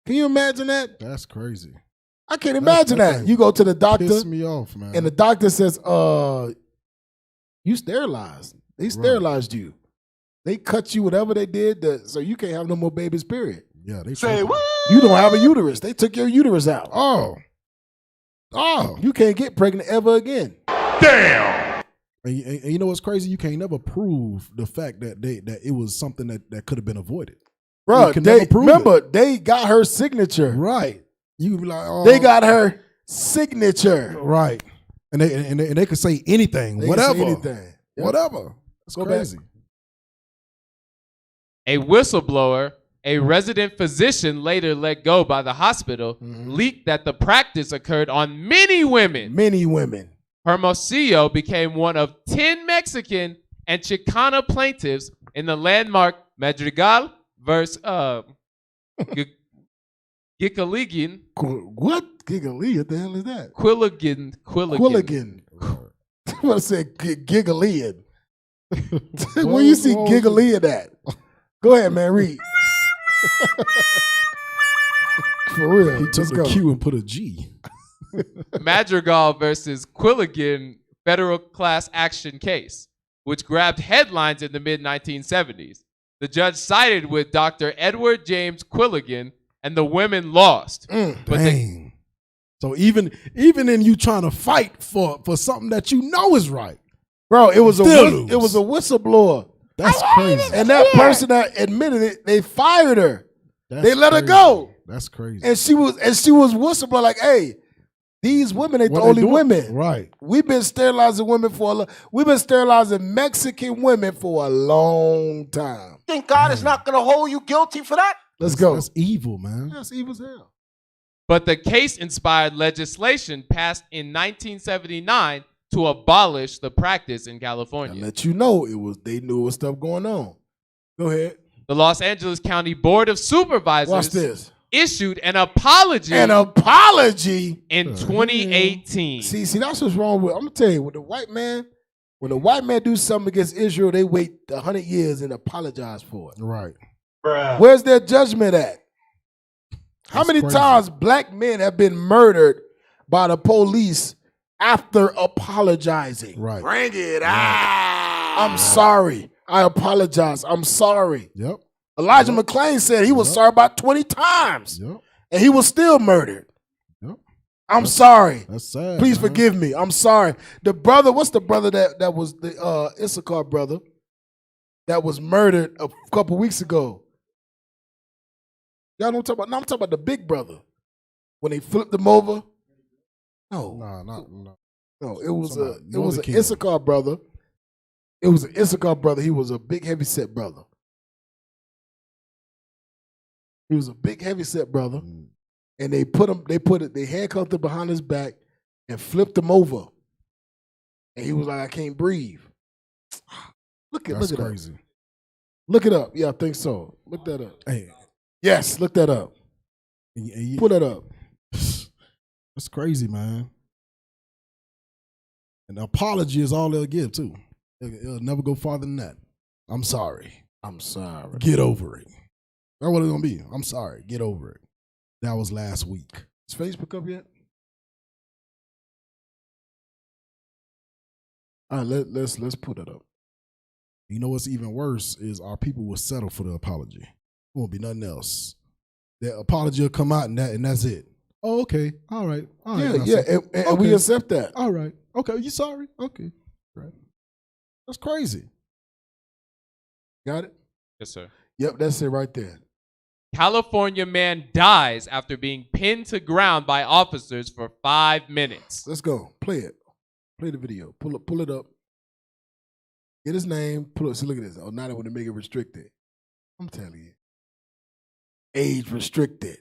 Can you imagine that? That's crazy. I can't imagine that. You go to the doctor. Piss me off, man. And the doctor says, you sterilized. They sterilized you. They cut you, whatever they did, so you can't have no more babies, period. Yeah, they Say what? You don't have a uterus. They took your uterus out. Oh. You can't get pregnant ever again. Damn. And you know what's crazy? You can't never prove the fact that it was something that could have been avoided. Bro, You can never prove remember, it. they got her signature. Right. You could be like, oh. They got her signature. Right. And they could say anything, They whatever. can say anything. Yep. Whatever. That's Go crazy. A whistleblower, a resident physician later let go by the hospital, leaked that the practice occurred on many women. Many women. Hermosillo became one of 10 Mexican and Chicana plaintiffs in the landmark Madrigal versus Gicaligan. What? Giggly? What the hell is that? Quilligan. Quilligan. I want to say Giggalian. Where you see Giggalian at? Go ahead, man. Read. For real. He took Let's the go. Q and put a G. Madrigal versus Quilligan federal class action case, which grabbed headlines in the mid-1970s. The judge sided with Dr. Edward James Quilligan, and the women lost. But Dang. So even in you trying to fight for something that you know is right, bro, it was a Still whistleblower. that's crazy. And that person that admitted it, they fired her. That's They let her crazy. go. That's crazy. And she was whistleblower like, hey, These women ain't What the they only doing? women. Right. We've been sterilizing women we've been sterilizing Mexican women for a long time. Think God is not going to hold you guilty for that? Let's go. That's evil, man. That's evil as hell. But the case inspired legislation passed in 1979 to abolish the practice in California. Let you know they knew what stuff going on. Go ahead. The Los Angeles County Board of Supervisors Watch this. issued an apology. An apology in 2018. See, that's what's wrong with. I'm gonna tell you, when the white man do something against Israel, they wait 100 years and apologize for it. Right. Bruh. Where's their judgment at? How That's many crazy. times black men have been murdered by the police after apologizing? Right. Bring it out. I'm sorry. I apologize. I'm sorry. Yep. Elijah McClain said he was sorry about 20 times. Yep. And he was still murdered. Yep. I'm sorry. That's sad. Please man. forgive me. I'm sorry. The brother, what's the brother that was the Issachar brother that was murdered a couple weeks ago? Y'all don't talk about. No, I'm talking about the big brother when they flipped him over. No, no. It was an Issachar brother. It was an Issachar brother. He was a big heavyset brother. He was a big heavyset brother, and they handcuffed him behind his back and flipped him over, and he was like, "I can't breathe." Look it crazy. up. Look it up. Yeah, I think so. Look that up. Hey. Yes, look that up. Pull that up. That's crazy, man. An apology is all they'll give, too. It'll never go farther than that. I'm sorry. I'm sorry. Get over it. That's what it's going to be. I'm sorry. Get over it. That was last week. Is Facebook up yet? All right, let's put it up. You know what's even worse is our people will settle for the apology. It won't be nothing else. The apology will come out and that's it. Oh, okay. All right. Yeah, and we accept that. All right. Okay, you sorry? Okay. Right. That's crazy. Got it? Yes, sir. Yep, that's it right there. California man dies after being pinned to ground by officers for 5 minutes. Let's go. Play it. Play the video. Pull it up. Get his name. Pull it. So look at this. Oh, now they want to make it restricted. I'm telling you. Age restricted.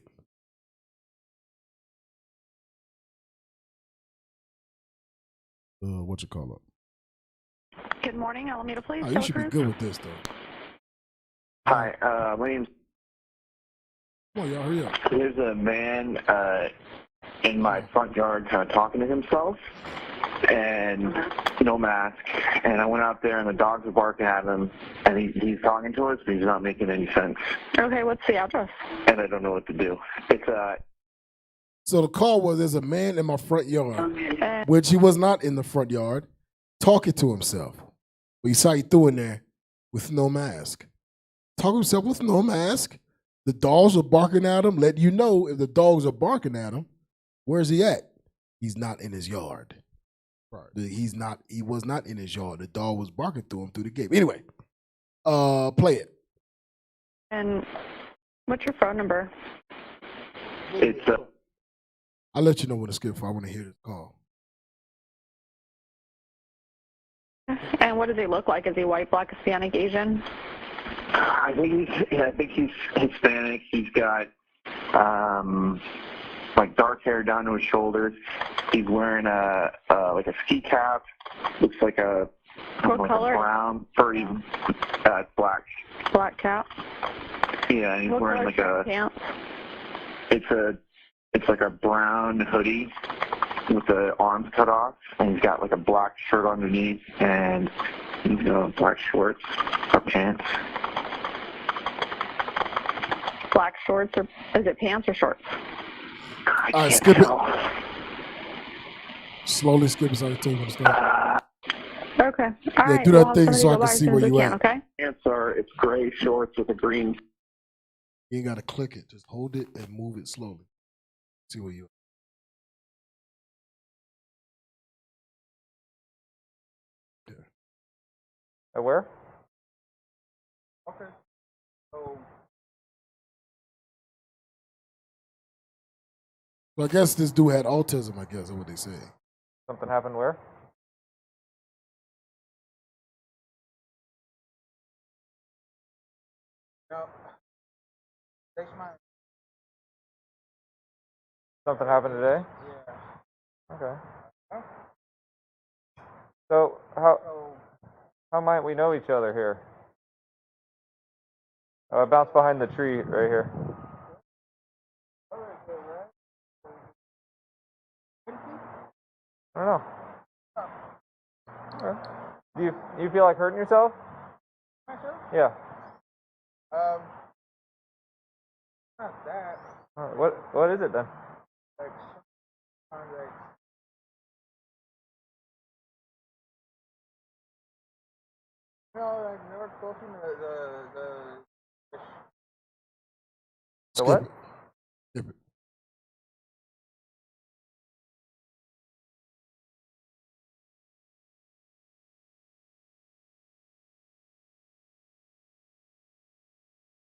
What you call it? Good morning, Alameda Police. Oh, you should be good with this, though. Hi, my name's... Come on, y'all, hurry up. There's a man in my front yard kind of talking to himself, and no mask. And I went out there, and the dogs were barking at him, and he's talking to us, but he's not making any sense. Okay, what's the address? And I don't know what to do. It's So the call was, there's a man in my front yard, which he was not in the front yard, talking to himself. But you saw he threw in there with no mask. Talking to himself with no mask. The dogs are barking at him. Let you know if the dogs are barking at him, where's he at? He's not in his yard. Right. He was not in his yard. The dog was barking through him through the gate. Anyway, play it. And what's your phone number? It's I'll let you know when to skip for. I want to hear the call. And what does he look like? Is he white, black, Hispanic, Asian? I think he's Hispanic. He's got like dark hair down to his shoulders. He's wearing like a ski cap. Looks like a What color? A brown furry black. Black cap. Yeah, and he's What wearing color like pants? It's like a brown hoodie with the arms cut off, and he's got like a black shirt underneath, and he's got black shorts or pants. Black shorts, or is it pants or shorts? All right, skip it. Slowly skip it so I can tell you when to start. Okay. All right. Do that well, thing I'm so I gonna can go see by as where soon as you I can, at. Okay. Pants it's gray shorts with a green. You ain't got to click it. Just hold it and move it slowly. See where you at. Where? Okay. So Well, I guess this dude had autism, I guess, is what they say. Something happened where? No. Something happened today? Yeah. Okay. So how might we know each other here? Oh, I bounced behind the tree right here. I don't know. Okay. Do you feel like hurting yourself? Myself? Yeah. Not that. All right, what is it then? Like, sometimes like. Like they were closing The what? Skip it.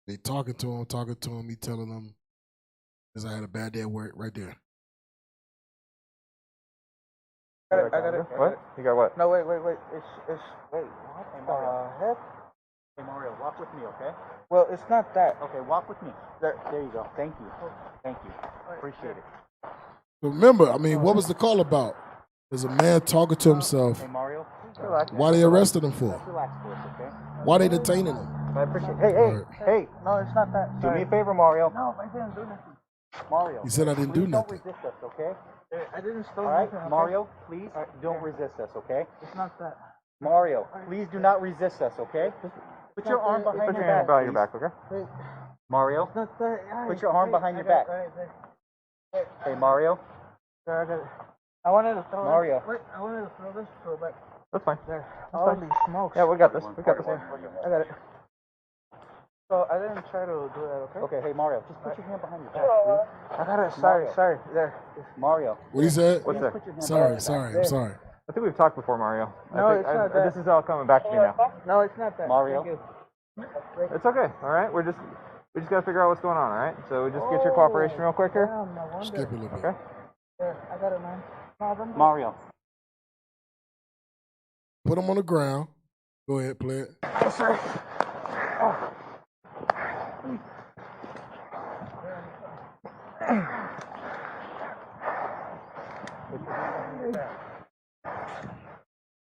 They talking to him, he telling them, because I had a bad day at work right there. I got it. What? You got what? No, wait. It's wait. What the heck? Hey Mario, walk with me, okay? Well, it's not that. Okay, walk with me. There you go. Thank you. Appreciate it. But remember, I mean, what was the call about? There's a man talking to himself. Hey Mario, relax. Why they arrested him for? Relax for us, okay? Why they detaining him? I appreciate. Hey. No, it's not that. Do me a favor, Mario. No, I didn't do nothing. Mario. He said I didn't do please nothing. Don't resist us, okay? I didn't steal All right, nothing. Okay? Mario, please don't resist us, okay? It's not that. Mario, please do not resist us, okay? Put your arm behind your back. Behind your back, okay? Wait. Mario, It's not that. put your arm behind your back. Hey Mario. There, I got it. I wanted to throw Mario. Wait, I wanted to throw this so but That's fine. there. That's Holy fine. smokes. Yeah, we got this. We got this. I got it. So I didn't try to do that, okay? Okay, hey Mario, just put your hand behind your back, please. I got it. Mario. Sorry. There. Mario. What he said? What's that? Sorry, I'm sorry. I think we've talked before, Mario. No, it's not that. This is all coming back to me now. No, it's not that. Mario. Thank you. It's okay. All right. We just gotta figure out what's going on. All right. So we just get your cooperation real quick here. Damn, no wonder. Skip a little bit. Okay. There, I got it, man. No, don't do it. Mario. Put him on the ground. Go ahead, play it. Yes, sir. Oh.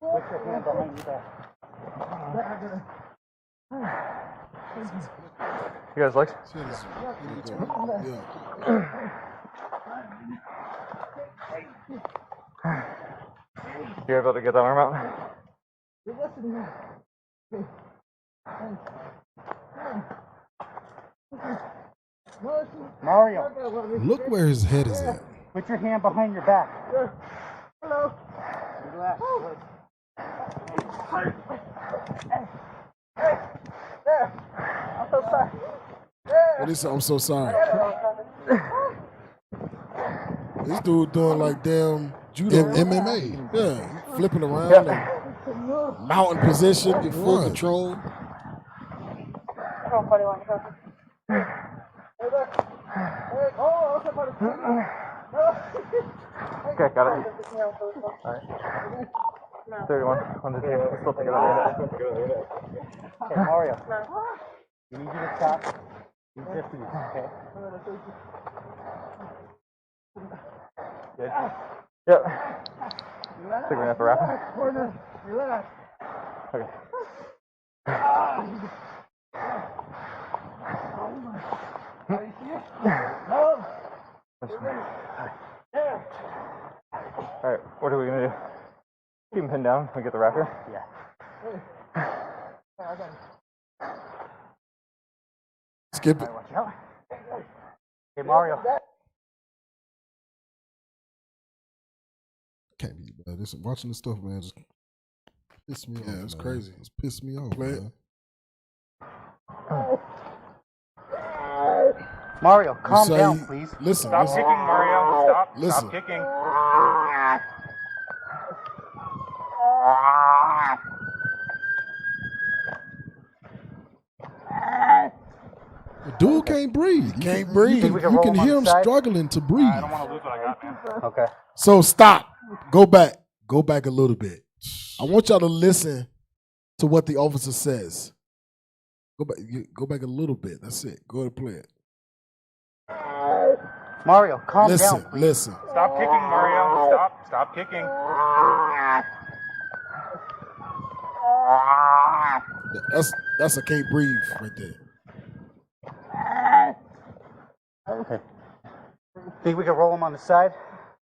Put your hand behind your back. You guys like? You able to get that arm out? Mario. Look where his head is at. Put your hand behind your back. Hello. Relax. There. I'm so sorry. What is it? I'm so sorry. This dude doing like damn judo MMA. Yeah, flipping around and mountain position in full control. Okay, got it. All right. 31 on the team. Let's still take it over. Okay, Mario. We need you to stop. These are for you, okay? Good. Yep. I think we're gonna have to wrap it. Relax. Okay. No. All right. What are we gonna do? Keep him pinned down and get the wrapper. Yeah. Skip it. Watch out. Hey, Mario. Can't be bad. This watching this stuff, man, just piss me off. Yeah, it's man. crazy. It's pissed me off, Play it. man. Mario, calm say down, you- please. Listen. Stop listen. kicking, Mario. Stop. Listen. Stop kicking. The dude can't breathe. You Can't breathe. You can hear him struggling to breathe. I don't want to lose what I got, man. Okay. So stop. Go back. Go back a little bit. I want y'all to listen to what the officer says. Go back a little bit. That's it. Go ahead and play it. Mario, calm down. Listen. Stop kicking, Mario. Stop kicking. That's a can't breathe right there. Okay. Think we can roll him on the side?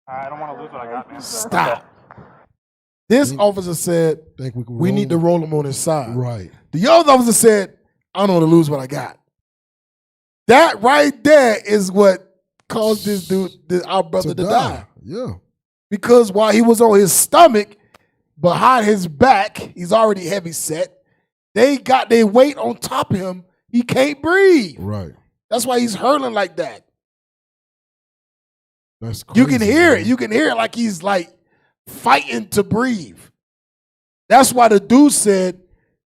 I don't want to lose what I got, man. Stop. This officer said we need to roll him on his side. Right. The other officer said, I don't want to lose what I got. That right there is what caused this dude, our brother, to die. Yeah. Because while he was on his stomach, behind his back, he's already heavy set. They got their weight on top of him. He can't breathe. Right. That's why he's hurling like that. That's crazy. You can hear it. You can hear it like he's like fighting to breathe. That's why the dude said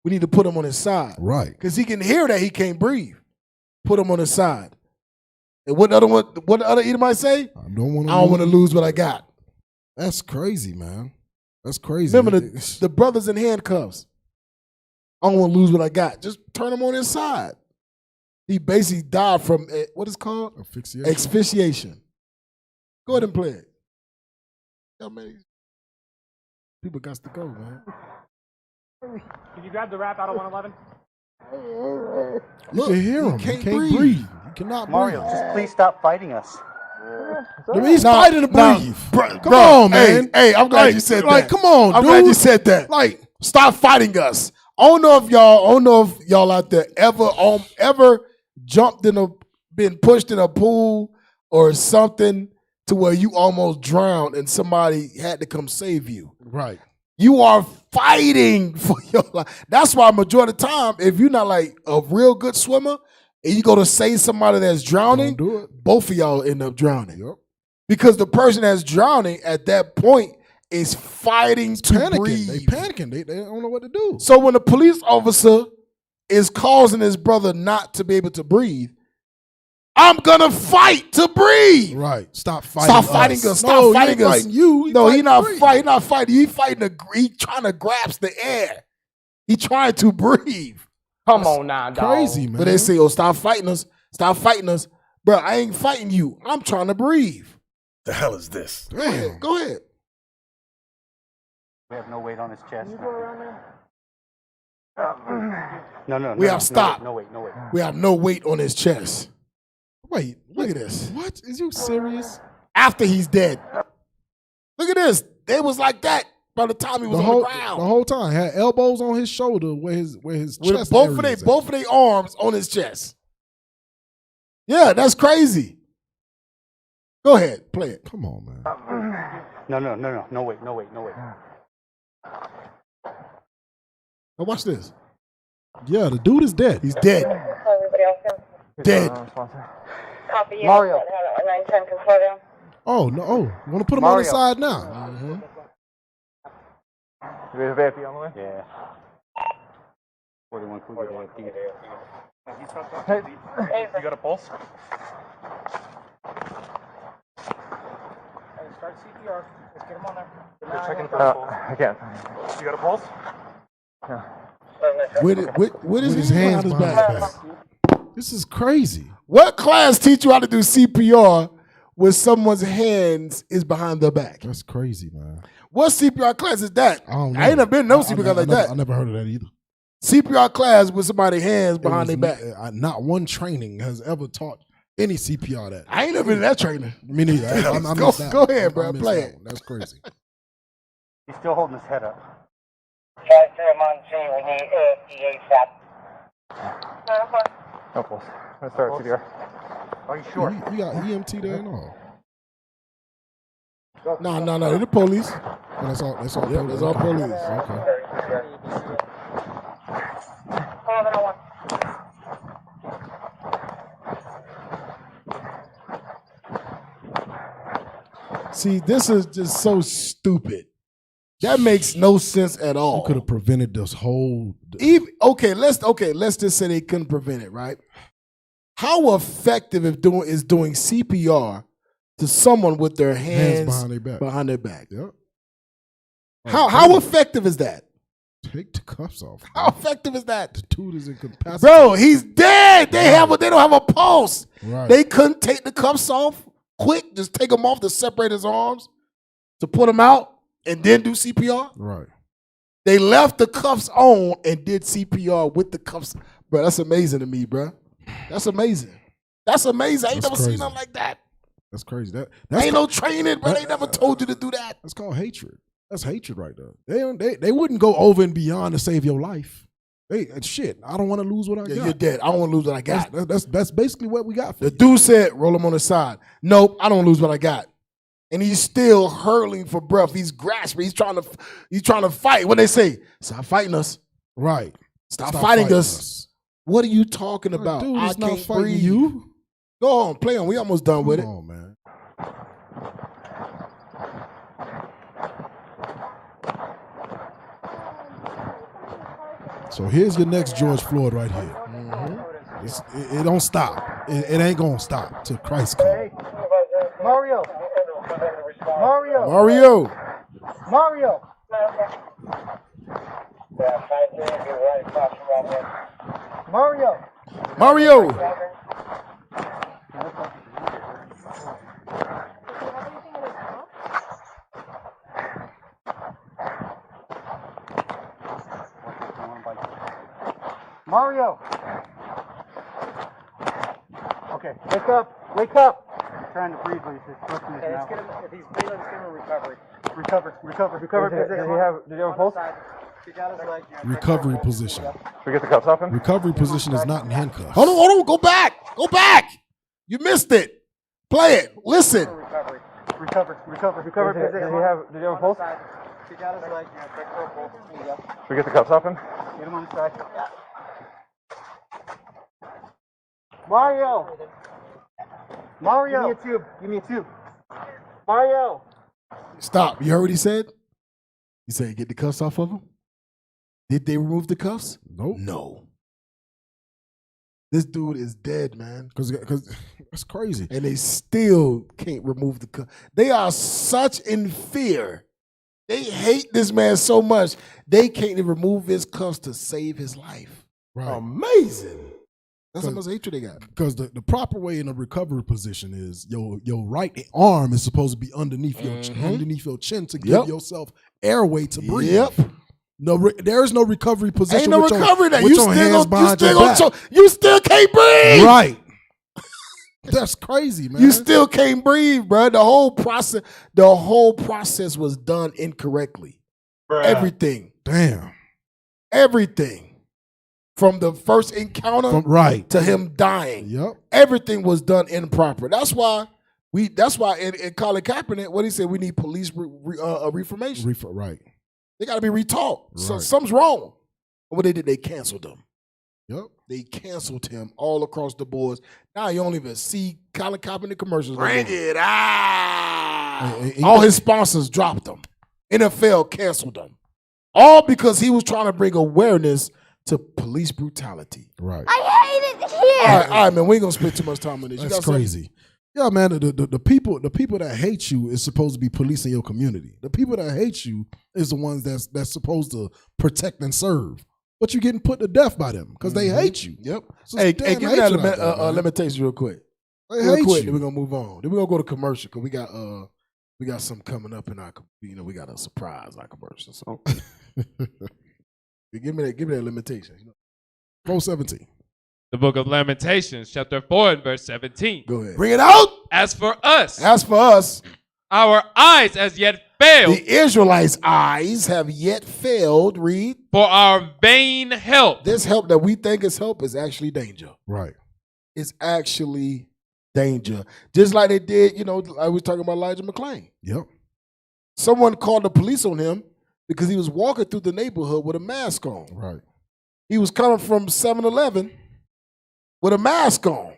we need to put him on his side. Right. Because he can hear that he can't breathe. Put him on his side. And what the other Edomite say? I don't want to lose what I got. That's crazy, man. That's crazy. Remember the brothers in handcuffs. I don't want to lose what I got. Just turn him on his side. He basically died from what is called? Asphyxiation. Go ahead and play it. People got to go, man. Can you grab the wrap out of 111? You can hear him. He can't breathe. You cannot Mario, breathe. just please stop fighting us. He's fighting to breathe. Come on, man. Hey, I'm glad you said that. Like, come on, I'm dude. glad you said that. Like, stop fighting us. I don't know if y'all out there ever jumped been pushed in a pool or something to where you almost drowned and somebody had to come save you. Right. You are fighting for your life. That's why majority of the time, if you're not like a real good swimmer and you go to save somebody that's drowning, both of y'all end up drowning. Yep. Because the person that's drowning at that point is fighting to breathe. They panicking. They don't know what to do. So when a police officer is causing his brother not to be able to breathe, I'm gonna fight to breathe. Right. Stop fighting. Stop fighting us. Stop fighting us. No, he's not fighting. He's not fighting. He's fighting. He's trying to grasp the air. He's trying to breathe. Come on now, dog. Crazy, man. But they say, "Oh, stop fighting us. Stop fighting us, bro. I ain't fighting you. I'm trying to breathe." The hell is this? Go ahead. We have no weight on his chest. No. We have stopped. No weight. We have no weight on his chest. Wait, look at this. What? Is you serious? After he's dead. Look at this. They was like that by the time he was on the ground. The whole time. Had elbows on his shoulder where his chest both of their arms on his chest. Yeah, that's crazy. Go ahead, play it. Come on, man. No weight. Now watch this. Yeah, the dude is dead. He's dead. Dead. Mario. Oh, no. Oh, you want to put him on the side now? Mm-hmm. You ready to be on the way? Yeah. 41 Cougar. Hey, you got a pulse? Start CPR. Let's get him on there. You're checking for a pulse. I can't. You got a pulse? Yeah. With his hands behind his back. This is crazy. What class teach you how to do CPR when someone's hands is behind their back? That's crazy, man. What CPR class is that? I don't know. I ain't never been no CPR like that. I never heard of that either. CPR class with somebody's hands behind their back. Not one training has ever taught any CPR that. I ain't never been in that training. Me neither. Go ahead, bro. Play it. That's crazy. He's still holding his head up. No pulse. Let's start CPR. Are you sure? You got EMT there and all. No. They're the police. Oh, that's all. That's all. Yep, that's all police. Okay. See, this is just so stupid. That makes no sense at all. You could have prevented this whole. Let's just say they couldn't prevent it, right? How effective is doing CPR to someone with their hands behind their back? Yep. How effective is that? Take the cuffs off. How effective is that? The dude is incapacitated. Bro, he's dead. They don't have a pulse. Right. They couldn't take the cuffs off quick. Just take them off to separate his arms, to put him out, and then do CPR. Right. They left the cuffs on and did CPR with the cuffs. Bro, that's amazing to me, bro. That's amazing. That's amazing. I ain't never seen nothing like that. That's crazy. That's ain't no training, bro. They never told you to do that. That's called hatred. That's hatred right there. They wouldn't go over and beyond to save your life. Shit, I don't want to lose what I got. You're dead. I don't want to lose what I got. That's basically what we got. The dude said, roll him on the side. Nope, I don't lose what I got. And he's still hurling for breath. He's grasping. He's trying to fight. What they say? Stop fighting us. Right. Stop fighting us. What are you talking about? Dude, I not can't fighting breathe. you. Go on, play on. We almost done with it. Come on, man. So here's your next George Floyd right here. Mm-hmm. It don't stop. It ain't gonna stop till Christ comes. Hey, Mario. Mario. Mario. Mario. Mario. Mario. Mario. Okay, wake up. Wake up. He's trying to breathe, but he's twisting his mouth. If he's breathing, let's give him a recovery. Recover position. Did you have a pulse? He got his leg. Recovery position. Should we get the cuffs off him? Recovery position is not in handcuffs. Hold on. Go back. You missed it. Play it. Listen. Recover position. Did you have a pulse? He got his leg. Should we get the cuffs off him? Get him on the side. Mario. Give me a tube. Mario. Stop. You heard what he said? He said, get the cuffs off of him? Did they remove the cuffs? Nope. No. This dude is dead, man. Because that's crazy. And they still can't remove the cuffs. They are such in fear. They hate this man so much, they can't even remove his cuffs to save his life. Right. Amazing. That's how much hatred they got. Because the proper way in a recovery position is your right arm is supposed to be underneath your chin to give yourself airway to breathe. Yep. No, there is no recovery position. Ain't no recovery that you still can't breathe. Right. That's crazy, man. You still can't breathe, bro. The whole process was done incorrectly. Bruh. Everything. Damn. Everything. From the first encounter to him dying. Yep. Everything was done improper. That's why in Colin Kaepernick, what he said, we need police reformation. Right. They got to be retaught. Right. So something's wrong. And what they did, they canceled him. Yep. They canceled him all across the boards. Now you don't even see Colin Kaepernick commercials. Bring it out. All his sponsors dropped him. NFL canceled him. All because he was trying to bring awareness to police brutality. Right. I hate it here. All right, man. We ain't gonna spend too much time on this. That's crazy. Yeah, man. The people that hate you is supposed to be policing your community. The people that hate you is the ones that's supposed to protect and serve. But you're getting put to death by them because they hate you. Yep. So Hey, give me that limitation real quick. They hate you. Then we're gonna move on. Then we're gonna go to commercial because we got something coming up in our, we got a surprise our commercial. So give me that limitation. 4:17. The book of Lamentations, chapter 4 and verse 17. Go ahead. Bring it out. As for us, our eyes as yet failed. The Israelites' eyes have yet failed. Read. For our vain help. This help that we think is help is actually danger. Right. It's actually danger. Just like they did, I was talking about Elijah McClain. Yep. Someone called the police on him because he was walking through the neighborhood with a mask on. Right. He was coming from 7-Eleven with a mask on.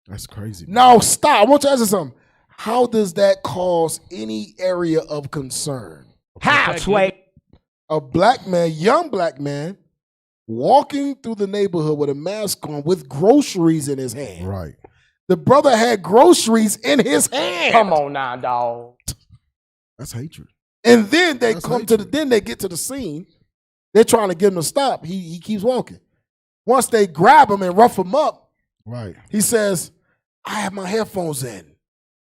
That's crazy. Now stop. I want you to answer something. How does that cause any area of concern? How, Sway? A black man, young black man, walking through the neighborhood with a mask on with groceries in his hand. Right. The brother had groceries in his hand. Come on now, dog. That's hatred. And then they they get to the scene. They're trying to get him to stop. He keeps walking. Once they grab him and rough him up, right? He says, "I have my headphones in.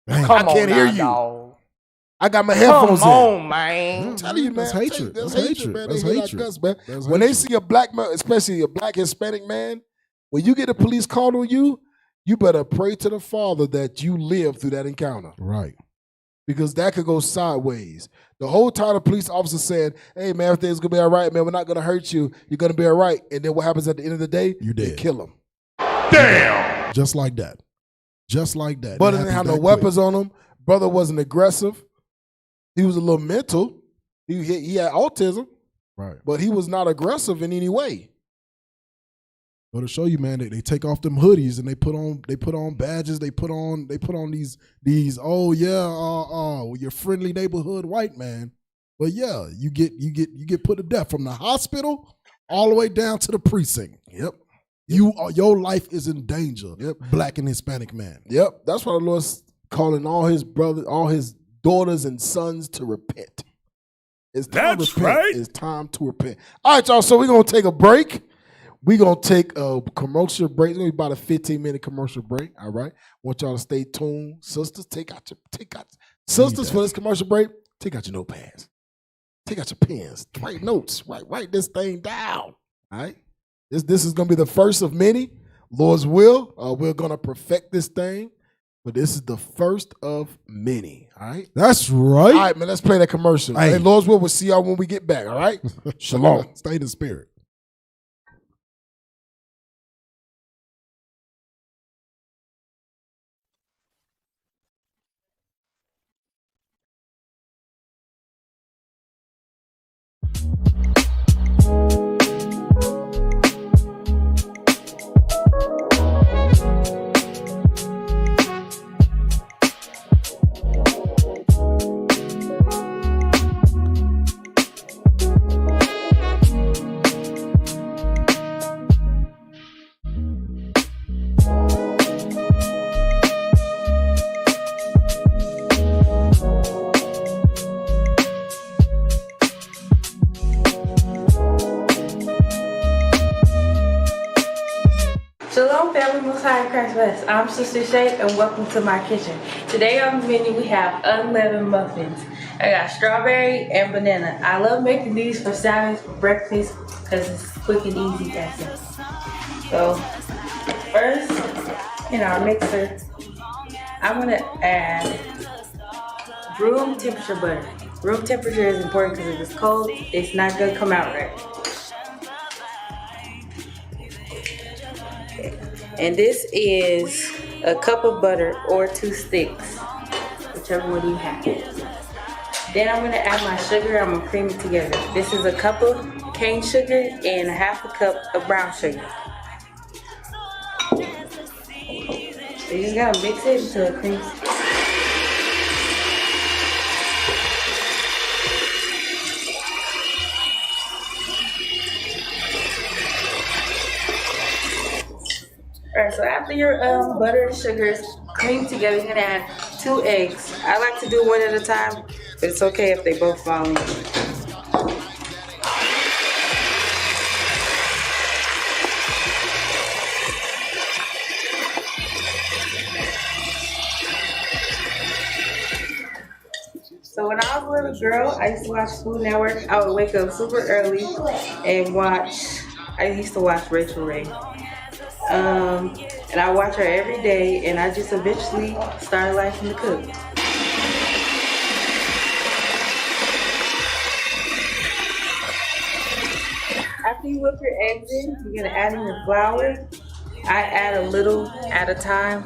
Dang. I can't hear you. Dog. I got my headphones Come in." on, man. I'm telling you, man. That's hatred. That's That's hatred, hatred. man. That's They hate our hatred. guts, man. That's When they hatred. see a black man, especially a black Hispanic man, when you get a police call on you, you better pray to the Father that you live through that encounter. Right. Because that could go sideways. The whole time the police officer said, "Hey, man, everything's going to be all right, man. We're not going to hurt you. You're going to be all right." And then what happens at the end of the day? You They dead. kill him. Damn. Just like that. Just like that. Brother It didn't have happens no that quick. weapons on him. Brother wasn't aggressive. He was a little mental. He had autism, Right. but he was not aggressive in any way. But to show you, man, they take off them hoodies and they put on badges. They put on these oh yeah, your friendly neighborhood white man. But yeah, you get put to death from the hospital all the way down to the precinct. Yep. Your life is in danger. Yep. Black and Hispanic man. Yep. That's why the Lord's calling all his brothers, all his daughters and sons to repent. It's time That's to repent. right. It's time to repent. All right, y'all. So we're gonna take a break. We're gonna take a commercial break. It's gonna be about a 15-minute commercial break. All right. Want y'all to stay tuned. Sisters, take out sisters for this commercial break. Take out your notepads. Take out your pens. Write notes. Write this thing down. All right. This is gonna be the first of many. Lord's will. We're gonna perfect this thing. But this is the first of many, all right? That's right. All right, man, let's play that commercial. Hey, Lord's will, we'll see y'all when we get back, all right? Shalom. Stay in the spirit. Shalom, family, Most High in Christ West. I'm Sister Shay, and welcome to my kitchen. Today on the menu, we have unleavened muffins. I got strawberry and banana. I love making these for salads, for breakfast, because it's quick and easy, that's it. So, first, in our mixer, I'm going to add room temperature butter. Room temperature is important because if it's cold, it's not going to come out right. And this is a cup of butter or 2 sticks, whichever one you have. Then I'm gonna add my sugar, I'm gonna cream it together. This is a cup of cane sugar and a half a cup of brown sugar. So you just gotta mix it until it creams. Alright, so after your butter and sugar is creamed together, you're gonna add 2 eggs. I like to do one at a time, but it's okay if they both fall in. So when I was a little girl, I used to watch Food Network. I would wake up super early and I used to watch Rachel Ray. And I watch her every day, and I just eventually started liking to cook. After you whip your eggs in, you're gonna add in your flour. I add a little at a time.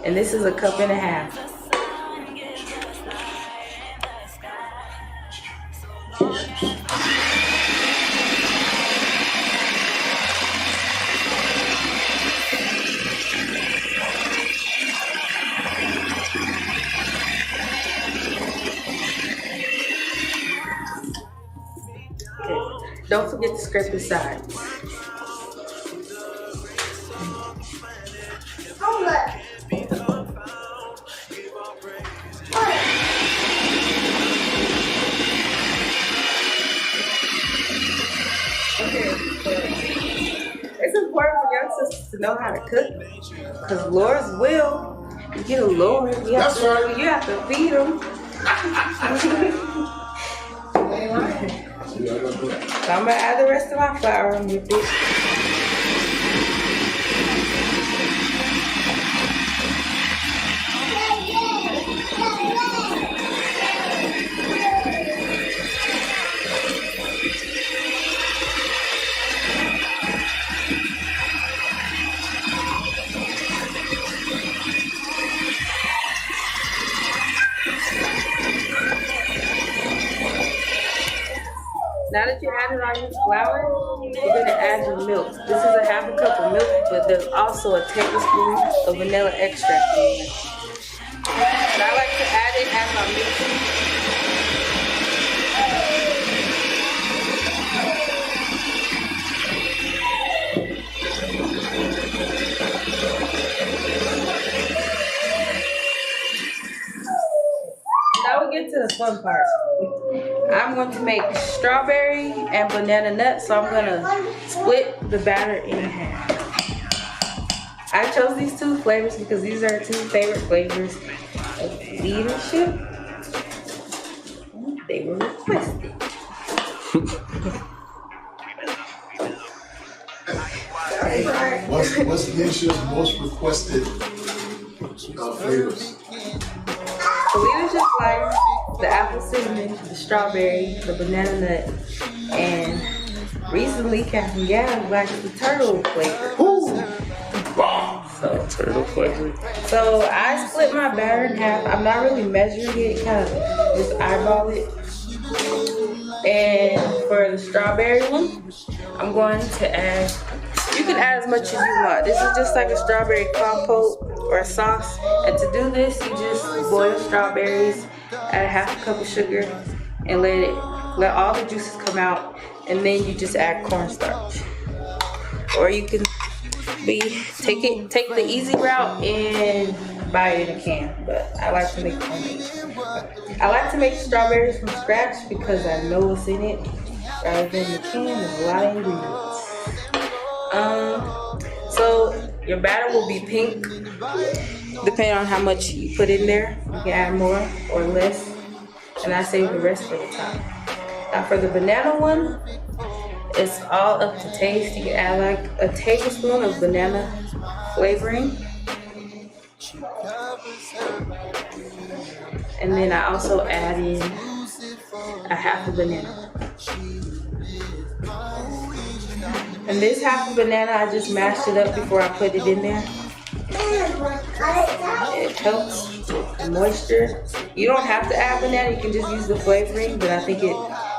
And this is a cup and a half. Don't forget to scrape the sides. It's important for young sisters to know how to cook, because Lord's will, you get a Lord, you have to feed them. So I'm gonna add the rest of my flour and whip it. Now that you added all your flour, you're gonna add your milk. This is a half a cup of milk, but there's also a tablespoon of vanilla extract in it. And I like to add it as I'm mixing. Now we get to the fun part. I'm going to make strawberry and banana nuts, so I'm going to split the batter in half. I chose these two flavors because these are two favorite flavors of leadership. They were requested. What's Leadership's most requested flavors? The leadership flavor, the apple cinnamon, the strawberry, the banana nut, and recently Captain Gavin likes the turtle flavor. Turtle flavor. So I split my batter in half. I'm not really measuring it, kind of just eyeball it. And for the strawberry one, I'm going to add, you can add as much as you want. This is just like a strawberry compote or a sauce. And to do this, you just boil strawberries, add half a cup of sugar, and let all the juices come out. And then you just add cornstarch. Or you can take the easy route and buy it in a can. But I like to make homemade. I like to make strawberries from scratch because I know what's in it. Rather than the can, there's a lot of ingredients. So your batter will be pink, depending on how much you put in there. You can add more or less, and I save the rest for the top. Now for the banana one, it's all up to taste. You can add like a tablespoon of banana flavoring. And then I also add in a half a banana. And this half a banana, I just mashed it up before I put it in there. It helps with the moisture. You don't have to add banana, you can just use the flavoring, but I think it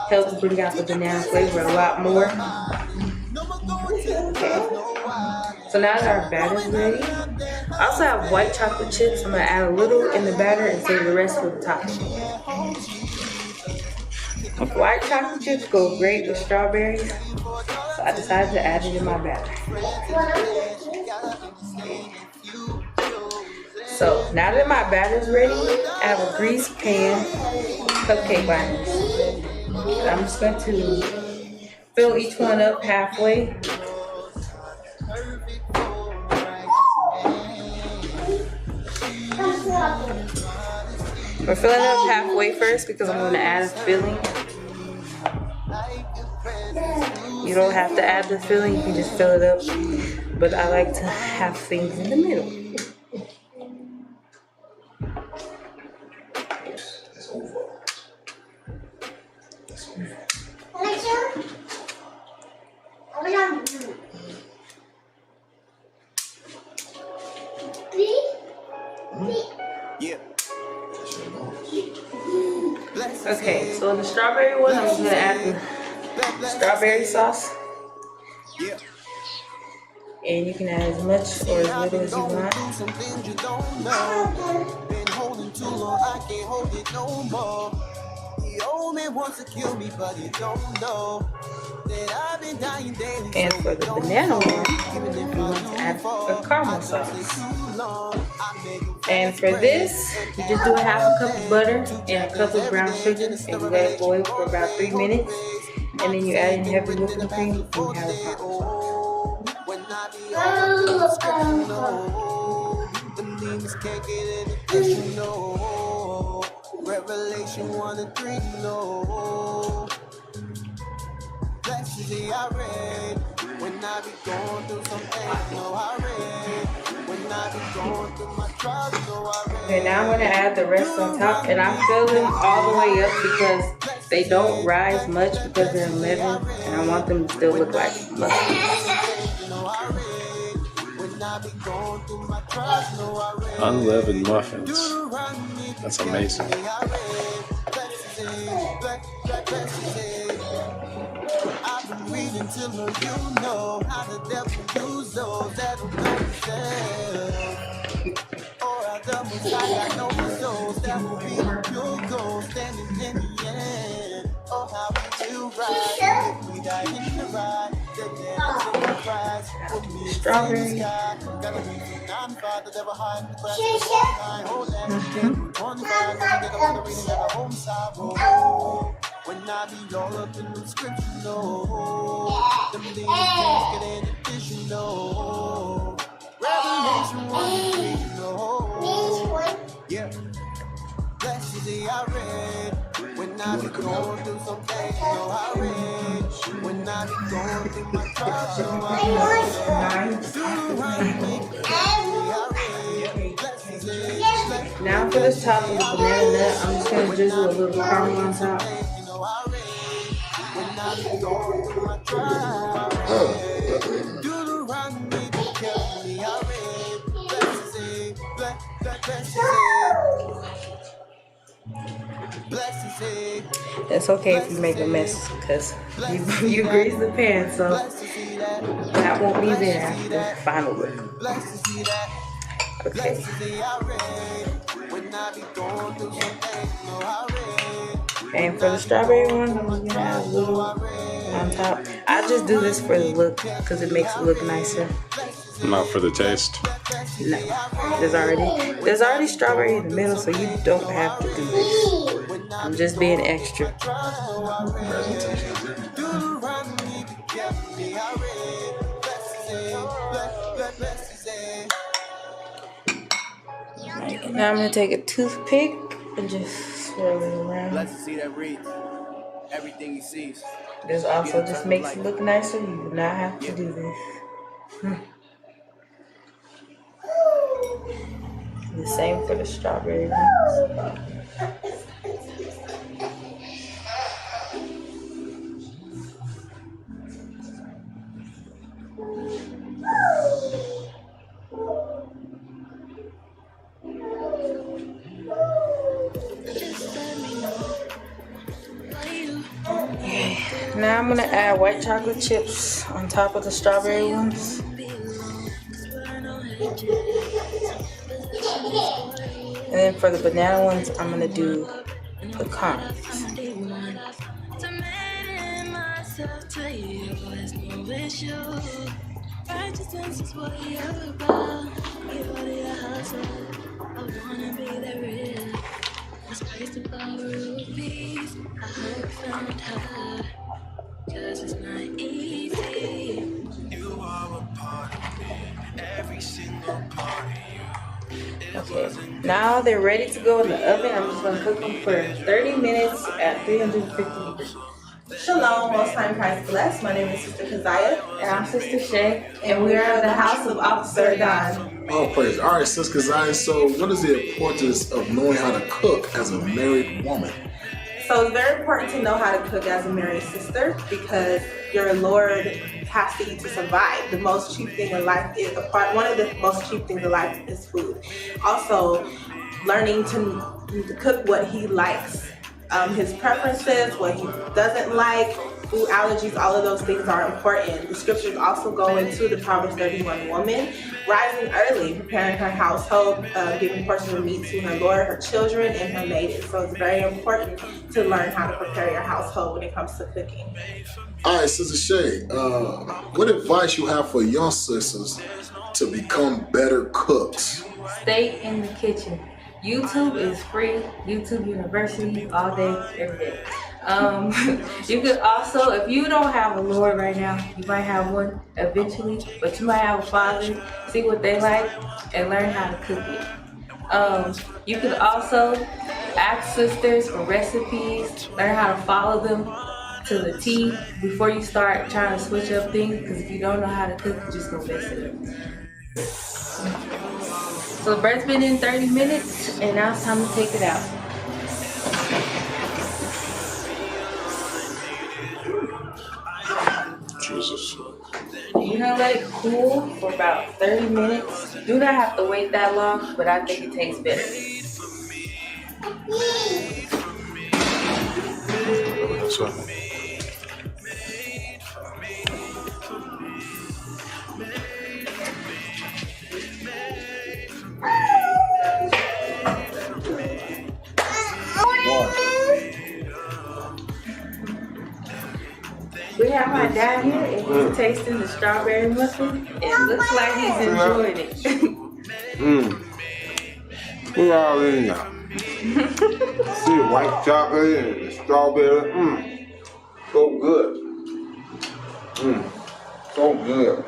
helps bring out the banana flavor a lot more. Okay. So now that our batter is ready, I also have white chocolate chips. I'm gonna add a little in the batter and save the rest for the topping. White chocolate chips go great with strawberries, so I decided to add it in my batter. So now that my batter is ready, I have a greased pan, cupcake liners. I'm just going to fill each one up halfway. We're filling it up halfway first because I'm going to add a filling. You don't have to add the filling, you can just fill it up. But I like to have things in the middle. Okay, so the strawberry one, I'm just gonna add the strawberry sauce. And you can add as much or as little as you want. The old man wants to kill me, but he don't know that I've been dying daily. And for the banana one, we want to add a caramel sauce. And for this, you just do a half a cup of butter and a cup of brown sugar, and you let it boil for about 3 minutes. And then you add in heavy whipping cream, and you have a caramel sauce. Revelation 1 and 3, no. Blessed is I read when I be going through some things, no, I read when I be going through my trials, no, I read. Okay, now I'm going to add the rest on top, and I fill them all the way up because they don't rise much because they're unleavened, and I want them to still look like muffins. Unleavened muffins. That's amazing. I've been reading till you know how the devil use those that don't know themselves. Or I double side, I know those that will be the pure gold standing in the end. Oh, how we will rise if we die in the ride. The devil's in the prize. Strawberry. Gotta be non-five, the devil hide in the grass. Hold that. 25, get up on the reading at the home side. When I be all up in the scripture, no. Them things can't get any addition, no. Revelation 1 and 3, no. Yeah. Blessed is I read. When I be going through some things, no, I read. When I be going through my trials, no, I read. Now for the top of the banana nut, I'm just going to drizzle a little caramel on top. It's okay if you make a mess because you grease the pan, so that won't be there after the final look. Okay. And for the strawberry one, I'm gonna add a little on top. I just do this for the look because it makes it look nicer. Not for the taste. No, there's already strawberry in the middle, so you don't have to do this. I'm just being extra. Right, now I'm gonna take a toothpick and just swirl it around. Let's see that reads everything he sees. This also just makes it look nicer. You do not have to do this. The same for the strawberry ones. Okay, now I'm gonna add white chocolate chips on top of the strawberry ones. And then for the banana ones, I'm gonna do pecans. Okay, now they're ready to go in the oven. I'm just gonna cook them for 30 minutes at 350 degrees. Shalom, most time Christ bless. My name is Sister Keziah. And I'm Sister Shay. And we are at the house of Officer Don. Oh, praise. All right, Sister Keziah. So what is the importance of knowing how to cook as a married woman? So it's very important to know how to cook as a married sister because your Lord has to eat to survive. The most cheap thing in life is one of the most cheap things in life is food. Also, learning to cook what he likes, his preferences, what he doesn't like, food allergies, all of those things are important. The scriptures also go into the Proverbs 31 woman, rising early, preparing her household, giving portions of meat to her Lord, her children, and her maidens. So it's very important to learn how to prepare your household when it comes to cooking. All right, Sister Shay, what advice you have for young sisters to become better cooks? Stay in the kitchen. YouTube is free. YouTube University, all day, every day. You could also, if you don't have a Lord right now, you might have one eventually, but you might have a father. See what they like and learn how to cook it. You could also ask sisters for recipes, learn how to follow them to the T before you start trying to switch up things, because if you don't know how to cook, you're just gonna mess it up. So the bread's been in 30 minutes, and now it's time to take it out. Jesus. You're gonna let it cool for about 30 minutes. You do not have to wait that long, but I think it tastes better. We have my dad here, and he's tasting the strawberry muffin. It looks like he's enjoying it. Put all in there. See the white chocolate and the strawberry. So good. So good.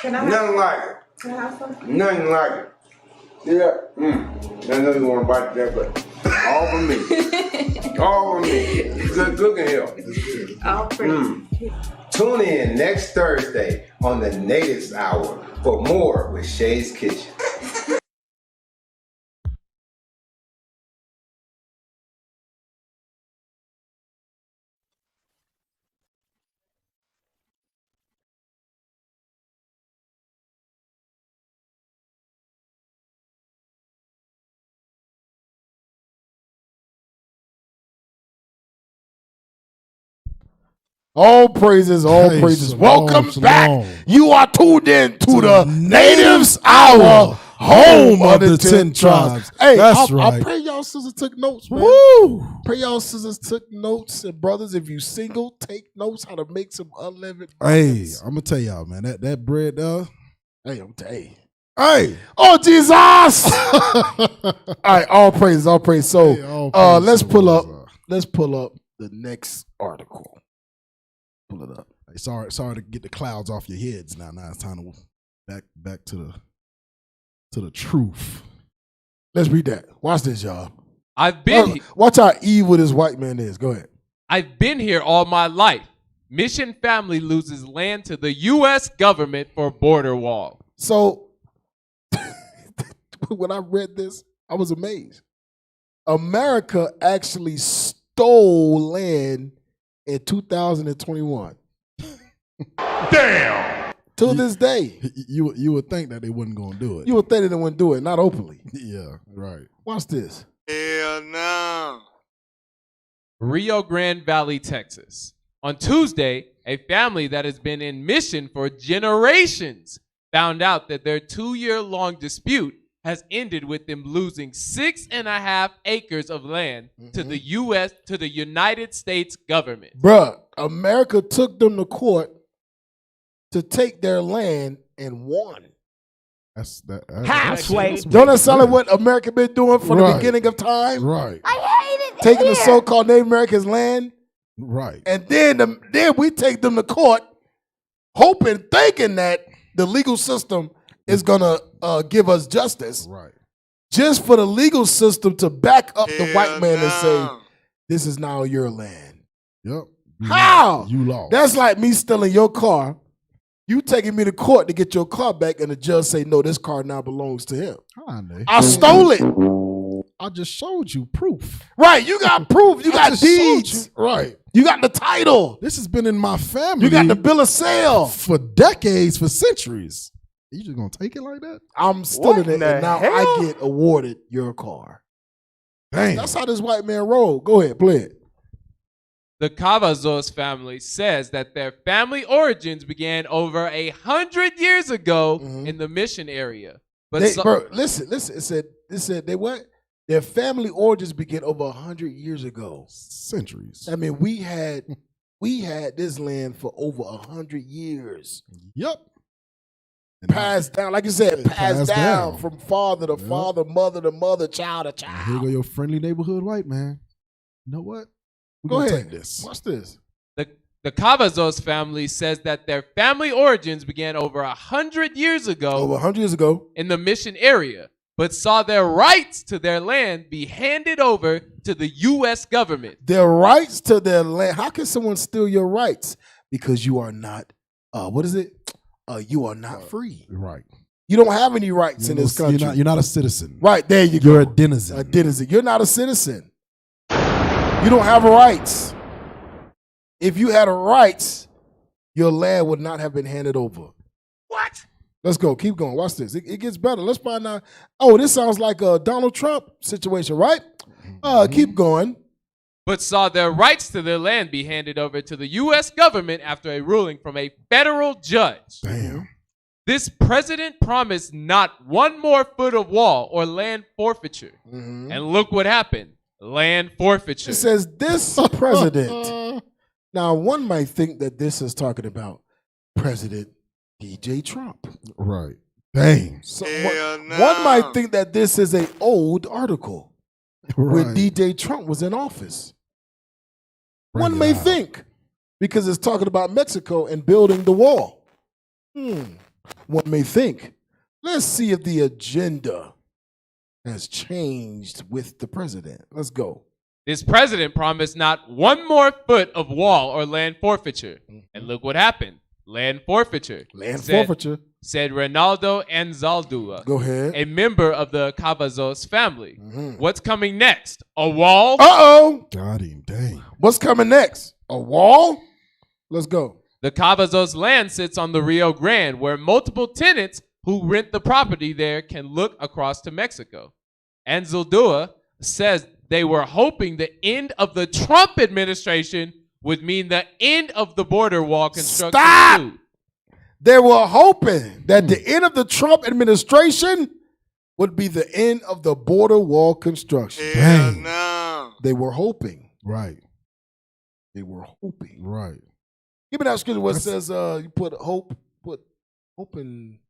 Can I Nothing like it. Can I have some? Nothing like it. Yeah. I know you want to bite that, but all for me. All for me. Good cooking here. All praise. Tune in next Thursday on the Natives Hour for more with Shay's Kitchen. All praises, all praises. Shalom, Welcome shalom. back. You are tuned in to the Natives Hour, home of the 10 tribes. Hey, That's I right. pray y'all sisters took notes, man. Woo! Pray y'all sisters took notes. And brothers, if you single, take notes how to make some unleavened Hey, muffins. I'm gonna tell y'all, man, that bread there. Hey, I'm telling you. Hey, oh Jesus! All right, all praises, all praise. So, Hey, all praise let's to pull the up. Lord. Let's pull up the next article. Pull it up. Hey, sorry to get the clouds off your heads now. Now it's time to back to the truth. Let's read that. Watch this, y'all. I've been Watch how evil this white man is. Go ahead. I've been here all my life. Mission family loses land to the U.S. government for border wall. So when I read this, I was amazed. America actually stole land in 2021. Damn. To this day. You would think that they wasn't gonna do it. You would think that they wouldn't do it, not openly. Yeah, right. Watch this. Hell no. Rio Grande Valley, Texas. On Tuesday, a family that has been in mission for generations found out that their 2-year-long dispute has ended with them losing 6.5 acres of land to the United States government. Bruh, America took them to court to take their land and won. Halfway. Don't that sound like what America been doing from the beginning of time? Right. I hate it. Taking the so-called Native Americans' land. Right. And then we take them to court, thinking that the legal system is gonna give us justice. Right. Just for the legal system to back up the white man and say, this is now your land. Yep. How? You lost. That's like me stealing your car. You taking me to court to get your car back, and the judge say, no, this car now belongs to him. I stole it. I just showed you proof. Right, you got proof. You got deeds. Right. You got the title. This has been in my family. You got the bill of sale. For decades, for centuries. You just gonna take it like that? I'm still in it, and now I get awarded your car. Dang. That's how this white man roll. Go ahead, play it. The Cavazos family says that their family origins began over 100 years ago in the mission area. But listen. It said they what? Their family origins began over 100 years ago. Centuries. I mean, we had this land for over 100 years. Yep. Passed down, like you said, passed down from father to father, mother to mother, child to child. Here go your friendly neighborhood white man. You know what? Go ahead. Take this. Watch this. The Cavazos family says that their family origins began over 100 years ago. Over 100 years ago. In the mission area, but saw their rights to their land be handed over to the U.S. government. Their rights to their land. How can someone steal your rights? Because you are not, what is it? You are not free. Right. You don't have any rights in this country. You're not a citizen. Right, there you go. You're a denizen. A denizen. You're not a citizen. You don't have rights. If you had rights, your land would not have been handed over. What? Let's go. Keep going. Watch this. It gets better. Let's find out. Oh, this sounds like a Donald Trump situation, right? Keep going. But saw their rights to their land be handed over to the U.S. government after a ruling from a federal judge. Damn. This president promised not one more foot of wall or land forfeiture. And look what happened. Land forfeiture. It says this president. Now, one might think that this is talking about President DJ Trump. Right. Dang. So one might think that this is an old article. When DJ Trump was in office. One may think, because it's talking about Mexico and building the wall. One may think, let's see if the agenda has changed with the president. Let's go. This president promised not one more foot of wall or land forfeiture. And look what happened. Land forfeiture. Forfeiture. Said Ronaldo Anzaldúa. Go ahead. A member of the Cavazos family. What's coming next? A wall? Uh-oh. Got him. Dang. What's coming next? A wall? Let's go. The Cavazos land sits on the Rio Grande, where multiple tenants who rent the property there can look across to Mexico. Anzaldúa says they were hoping the end of the Trump administration would mean the end of the border wall construction. Stop! They were hoping that the end of the Trump administration would be the end of the border wall construction. Dang. No. They were hoping. Right. They were hoping. Right. Give me that scripture where it says you put hope in.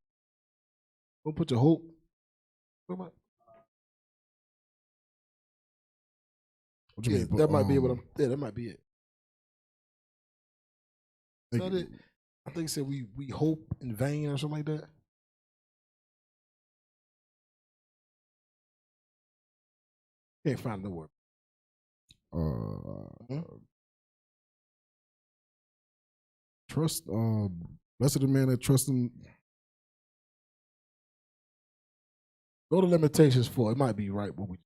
Don't put your hope. What you mean? That might be what I'm. Yeah, that might be it. Is that it? I think it said we hope in vain or something like that. Can't find the word. Trust. Blessed the man that trusts him. Go to Limitations 4. It might be right. What we.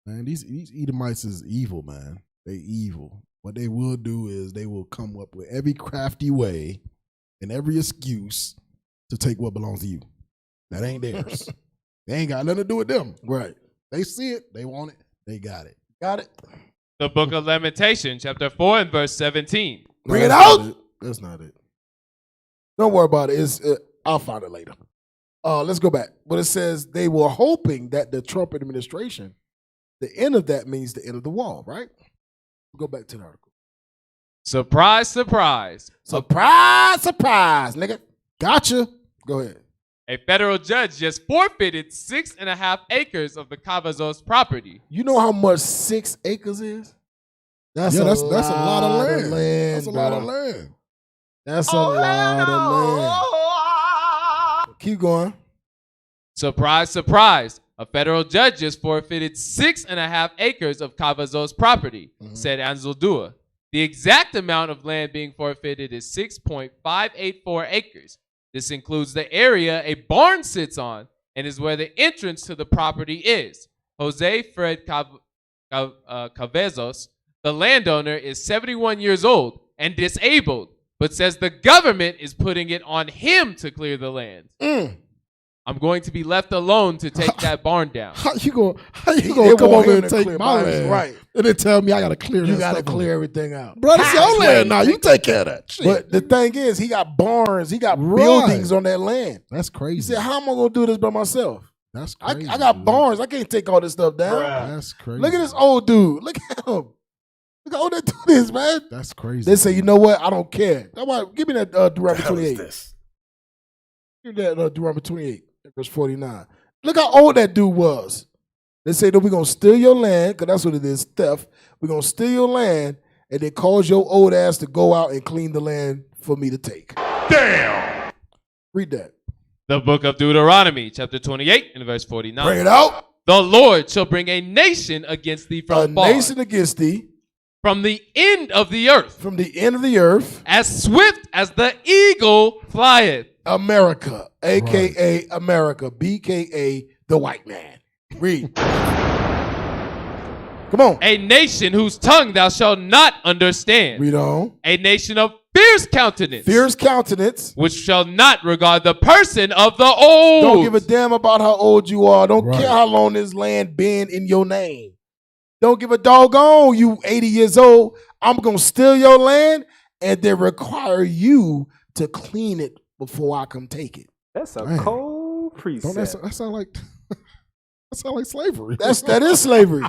Man, these Edomites is evil, man. They evil. What they will do is they will come up with every crafty way and every excuse to take what belongs to you. That ain't theirs. They ain't got nothing to do with them. Right. They see it. They want it. They got it. Got it. The book of Lamentation, chapter 4 and verse 17. Bring it out. That's not it. Don't worry about it. I'll find it later. Let's go back. But it says they were hoping that the Trump administration, the end of that means the end of the wall, right? Go back to the article. Surprise, surprise. Surprise, surprise, nigga. Gotcha. Go ahead. A federal judge just forfeited 6.5 acres of the Cavazos property. You know how much 6 acres is? That's a lot of land. That's a lot of land. That's a lot of land. Keep going. Surprise, surprise. A federal judge just forfeited 6.5 acres of Cavazos property, said Anzaldúa. The exact amount of land being forfeited is 6.584 acres. This includes the area a barn sits on and is where the entrance to the property is. Jose Fred Cavazos, the landowner, is 71 years old and disabled, but says the government is putting it on him to clear the land. I'm going to be left alone to take that barn down. How you gonna They come want over him and to take clear my my land, right. and then tell me I gotta clear You that got to stuff clear up? everything out. Bro, it's your land now. You take care of that shit. But the thing is, he got barns, he got Right. buildings on that land. That's crazy. He said, how am I going to do this by myself? That's I crazy. got barns. I can't take all this stuff down. That's crazy. Look at this old dude. Look at him. Look how old that dude is, man. That's crazy. They say, you know what? I don't care. That's why, give me that Deuteronomy 28. Give me that Deuteronomy 28, verse 49. Look how old that dude was. They say that we're going to steal your land, because that's what it is, theft. We're going to steal your land, and then cause your old ass to go out and clean the land for me to take. Damn! Read that. The book of Deuteronomy, chapter 28, and verse 49. Bring it out. The Lord shall bring a nation against thee from far. A nation against thee. From the end of the earth. From the end of the earth. As swift as the eagle flieth. America, a.k.a. America, b.k.a. the white man. Read. Come on. A nation whose tongue thou shalt not understand. Read on. A nation of fierce countenance. Fierce countenance. Which shall not regard the person of the old. Don't give a damn about how old you are. Don't care how long this land been in your name. Don't give a doggone, you 80 years old. I'm going to steal your land and then require you to clean it before I come take it. That's a Damn. cold precept. Don't that sound like slavery? That is slavery.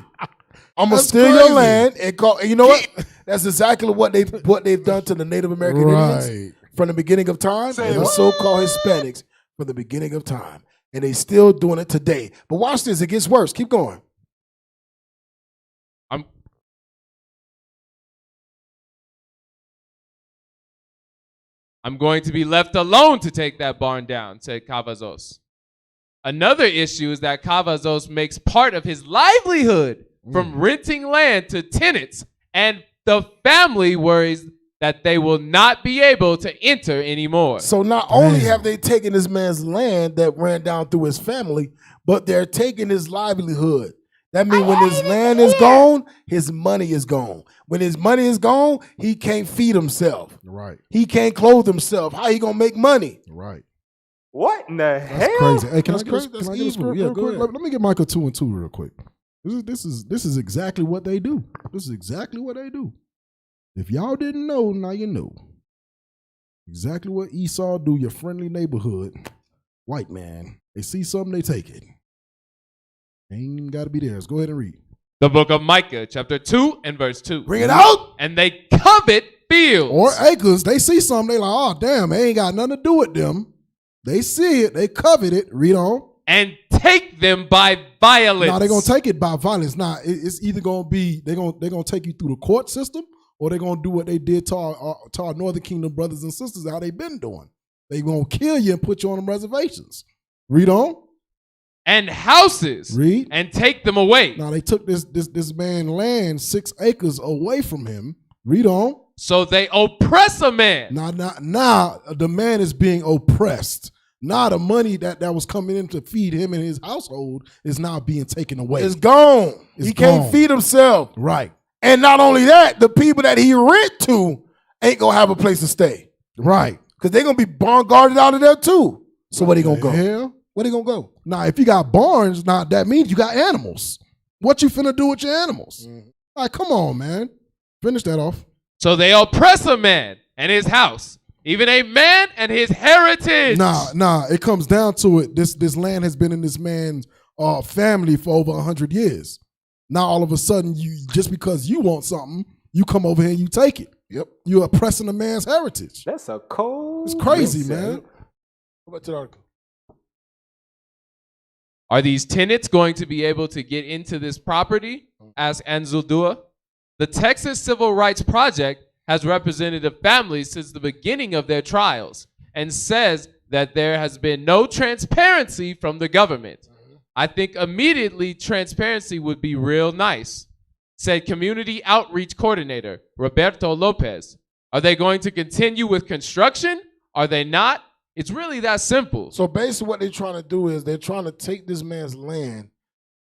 I'm gonna That's steal crazy. your land and call. You know what? That's exactly what they've done to the Native American Indians from the beginning of time, and the so-called Hispanics from the beginning of time, and they still doing it today. But watch this; it gets worse. Keep going. I'm going to be left alone to take that barn down, said Cavazos. Another issue is that Cavazos makes part of his livelihood from renting land to tenants, and the family worries that they will not be able to enter anymore. So not only have they taken this man's land that ran down through his family, but they're taking his livelihood. That means when his land is gone, his money is gone. When his money is gone, he can't feed himself. Right. He can't clothe himself. How he gonna make money? Right. What in the That's hell? crazy. Hey, can That's I get crazy. a, That's can I get a evil. script Yeah, real go quick? ahead. Let me get Michael 2 and 2 real quick. This is exactly what they do. This is exactly what they do. If y'all didn't know, now you know. Exactly what Esau do, your friendly neighborhood. White man. They see something, they take it. Ain't even got to be theirs. Go ahead and read. The book of Micah, chapter 2 and verse 2. Bring it out. And they covet fields. Or acres. They see something, they like, oh, damn, it ain't got nothing to do with them. They see it, they covet it. Read on. And take them by violence. Now they're gonna take it by violence. Now it's either gonna be they're gonna take you through the court system, or they're gonna do what they did to our Northern Kingdom brothers and sisters. How they been doing? They gonna kill you and put you on them reservations. Read on. And houses. Read. And take them away. Now they took this man land 6 acres away from him. Read on. So they oppress a man. Now the man is being oppressed. Now the money that was coming in to feed him and his household is now being taken away. It's gone. He can't feed himself. Right. And not only that, the people that he rent to ain't gonna have a place to stay. Right. Because they're gonna be barn guarded out of there too. So where they gonna go? Hell? Where they gonna go? Now, if you got barns, now that means you got animals. What you finna do with your animals? Like, come on, man. Finish that off. So they oppress a man and his house, even a man and his heritage. Nah, it comes down to it. This land has been in this man's family for over 100 years. Now, all of a sudden, just because you want something, you come over here and you take it. Yep. You're oppressing a man's heritage. That's a cold. It's crazy, precept. man. Go back to the article. Are these tenants going to be able to get into this property? Asked Anzuldua. The Texas Civil Rights Project has represented the families since the beginning of their trials and says that there has been no transparency from the government. I think immediately transparency would be real nice, said Community Outreach Coordinator Roberto Lopez. Are they going to continue with construction? Are they not? It's really that simple. So basically what they're trying to do is they're trying to take this man's land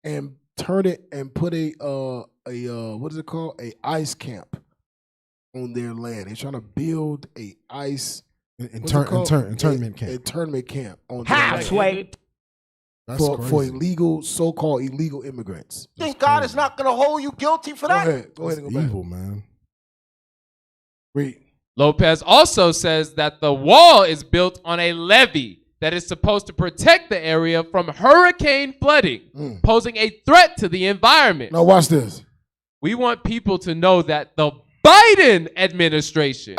and turn it and put a what is it called? A ice camp on their land. They're trying to build a ice internment camp. A tournament camp on How, their Sway? land. for illegal, so-called illegal immigrants. Think God is not going to hold you guilty for that? Go ahead and go back. Evil, man. Read. Lopez also says that the wall is built on a levee that is supposed to protect the area from hurricane flooding, posing a threat to the environment. Now watch this. We want people to know that the Biden administration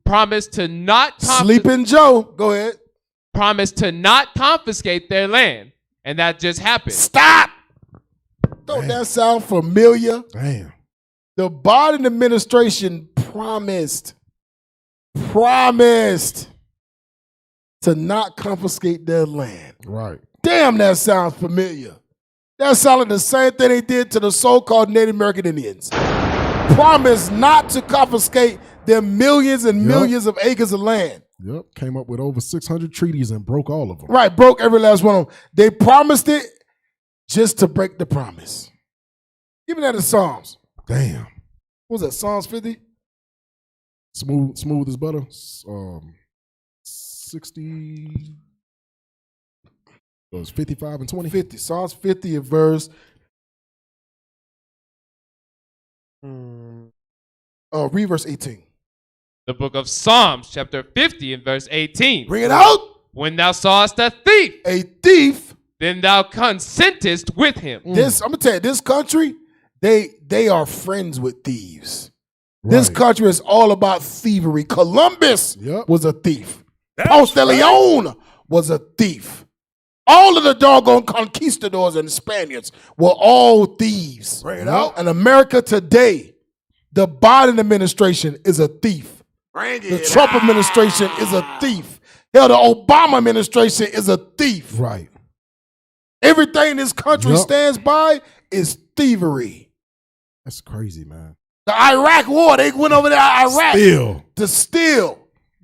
promised to not Sleeping Joe. Go ahead. Promised to not confiscate their land, and that just happened. Stop. Don't that sound familiar? Damn. The Biden administration promised to not confiscate their land. Right. Damn, that sounds familiar. That sounds like the same thing they did to the so-called Native American Indians. Promised not to confiscate their millions and millions of acres of land. Yep. Came up with over 600 treaties and broke all of them. Right, broke every last one of them. They promised it just to break the promise. Give me that in Psalms. Damn. What was that, Psalms 50? Smooth as butter. 60. It was 55 and 20. 50. Psalms 50 and verse. Read verse 18. The book of Psalms, chapter 50 and verse 18. Bring it out. When thou sawest a thief, then thou consentest with him. This, I'm gonna tell you, this country, they are friends with thieves. This country is all about thievery. Columbus was a thief. Ponce de Leon was a thief. All of the doggone conquistadors and Spaniards were all thieves. Bring it out. And America today, the Biden administration is a thief. The Trump administration is a thief. Hell, the Obama administration is a thief. Right. Everything this country stands by is thievery. That's crazy, man. The Iraq war, they went over there Iraq to steal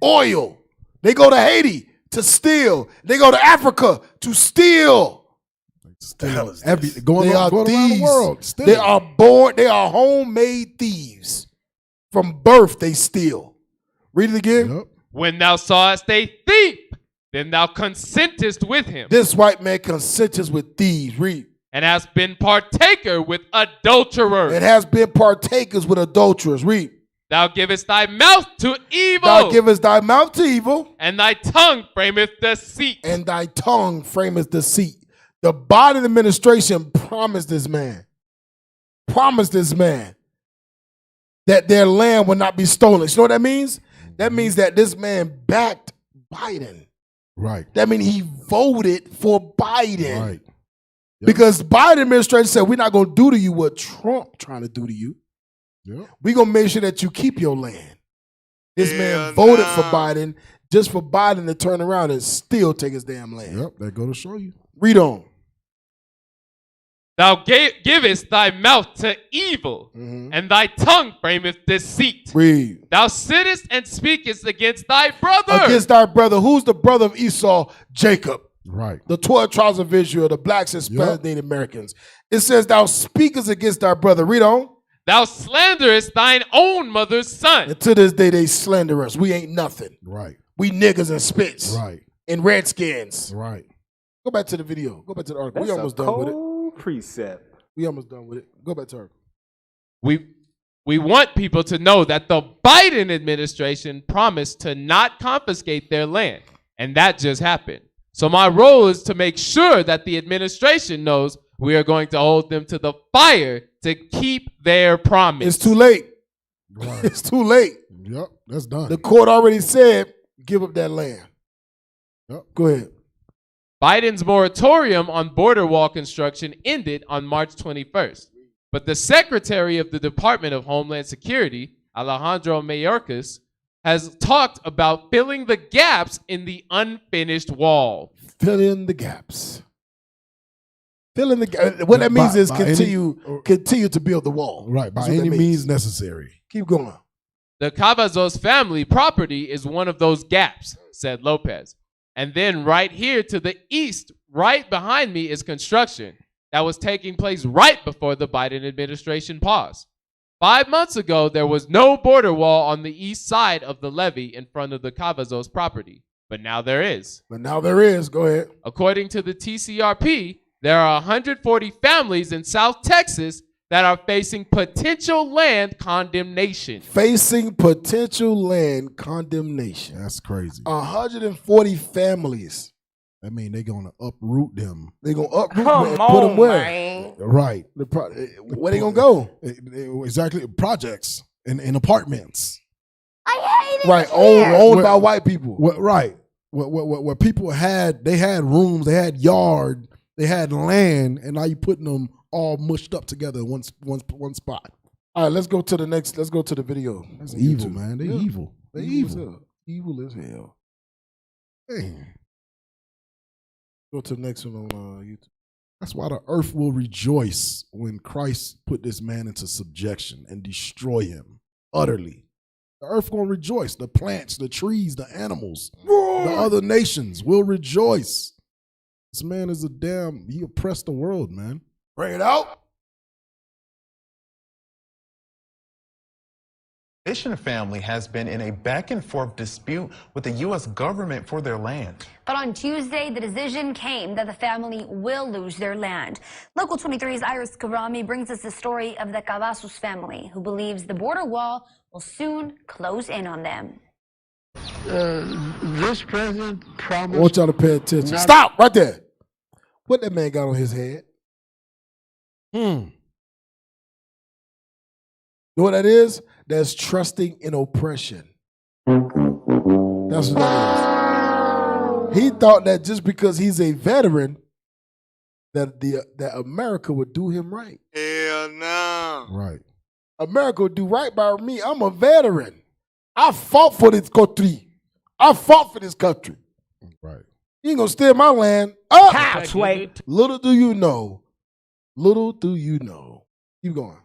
oil. They go to Haiti to steal. They go to Africa to steal. Going they around the world. They are born. They are homemade thieves. From birth, they steal. Read it again. When thou sawest a thief, then thou consentest with him. This white man consents with thieves. Read. And has been partaker with adulterers. It has been partakers with adulterers. Read. Thou givest thy mouth to evil. Thou givest thy mouth to evil. And thy tongue frameth deceit. And thy tongue frameth deceit. The Biden administration promised this man that their land would not be stolen. You know what that means? That means that this man backed Biden. Right. That means he voted for Biden. Right. Because Biden administration said, we're not going to do to you what Trump trying to do to you. We're going to make sure that you keep your land. This man voted for Biden just for Biden to turn around and still take his damn land. Yep, that go to show you. Read on. Thou givest thy mouth to evil, and thy tongue frameth deceit. Read. Thou sittest and speakest against thy brother. Against thy brother. Who's the brother of Esau? Jacob. Right. The 12 tribes of Israel, the blacks, Hispanics, Native Americans. It says, thou speakest against thy brother. Read on. Thou slanderest thine own mother's son. And to this day, they slander us. We ain't nothing. Right. We niggas and spits. Right. And redskins. Right. Go back to the video. Go back to the article. That's we almost done with it. Precept. We almost done with it. Go back to the article. We want people to know that the Biden administration promised to not confiscate their land. And that just happened. So my role is to make sure that the administration knows we are going to hold them to the fire to keep their promise. It's too late. Right. It's too late. Yep, that's done. The court already said, give up that land. Yep. Go ahead. Biden's moratorium on border wall construction ended on March 21st. But the Secretary of the Department of Homeland Security, Alejandro Mayorkas, has talked about filling the gaps in the unfinished wall. Fill in the gaps. Fill in the gaps. What that means is continue to build the wall. Right, by any means necessary. Keep going. The Cavazos family property is one of those gaps, said Lopez. And then right here to the east, right behind me, is construction that was taking place right before the Biden administration paused. 5 months ago, there was no border wall on the east side of the levee in front of the Cavazos property. But now there is. Go ahead. According to the TCRP, there are 140 families in South Texas that are facing potential land condemnation. That's crazy. 140 families. I mean, they're gonna uproot them. They're gonna uproot them and put them where? Man. Right. Where they gonna go? Exactly. Projects and apartments. I hate it. Right. Owned by white people. Right. Where people had rooms, they had yard, they had land, and now you putting them all mushed up together in one spot. All right, let's go to the next. Let's go to the video. That's evil, man. They're evil. They're evil. Evil as hell. Man. Go to the next one on YouTube. That's why the earth will rejoice when Christ put this man into subjection and destroy him utterly. The earth gonna rejoice. The plants, the trees, the animals, the other nations will rejoice. This man is he oppressed the world, man. Bring it out. Nation family has been in a back and forth dispute with the U.S. government for their land. But on Tuesday, the decision came that the family will lose their land. Local 23's Iris Karami brings us the story of the Cavazos family, who believes the border wall will soon close in on them. This president promised. I want y'all to pay attention. Stop right there. What that man got on his head? You know what that is? That's trusting in oppression. That's what that is. He thought that just because he's a veteran, that America would do him right. Hell no. Right. America would do right by me. I'm a veteran. I fought for this country. I fought for this country. Right. You ain't gonna steal my land. Up. House, wait. Little do you know. Keep going.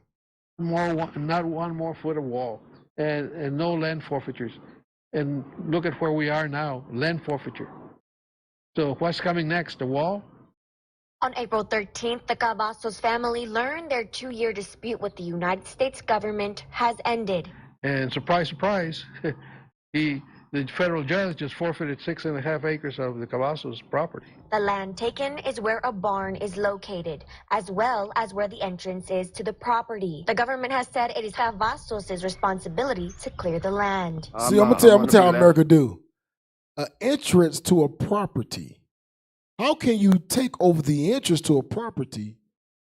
Not one more foot of wall, and no land forfeitures. And look at where we are now, land forfeiture. So what's coming next, the wall? On April 13th, the Cavazos family learned their 2-year dispute with the United States government has ended. And surprise, surprise, the federal judge just forfeited 6.5 acres of the Cavazos property. The land taken is where a barn is located, as well as where the entrance is to the property. The government has said it is Cavazos' responsibility to clear the land. See, I'm gonna tell how America do. An entrance to a property. How can you take over the entrance to a property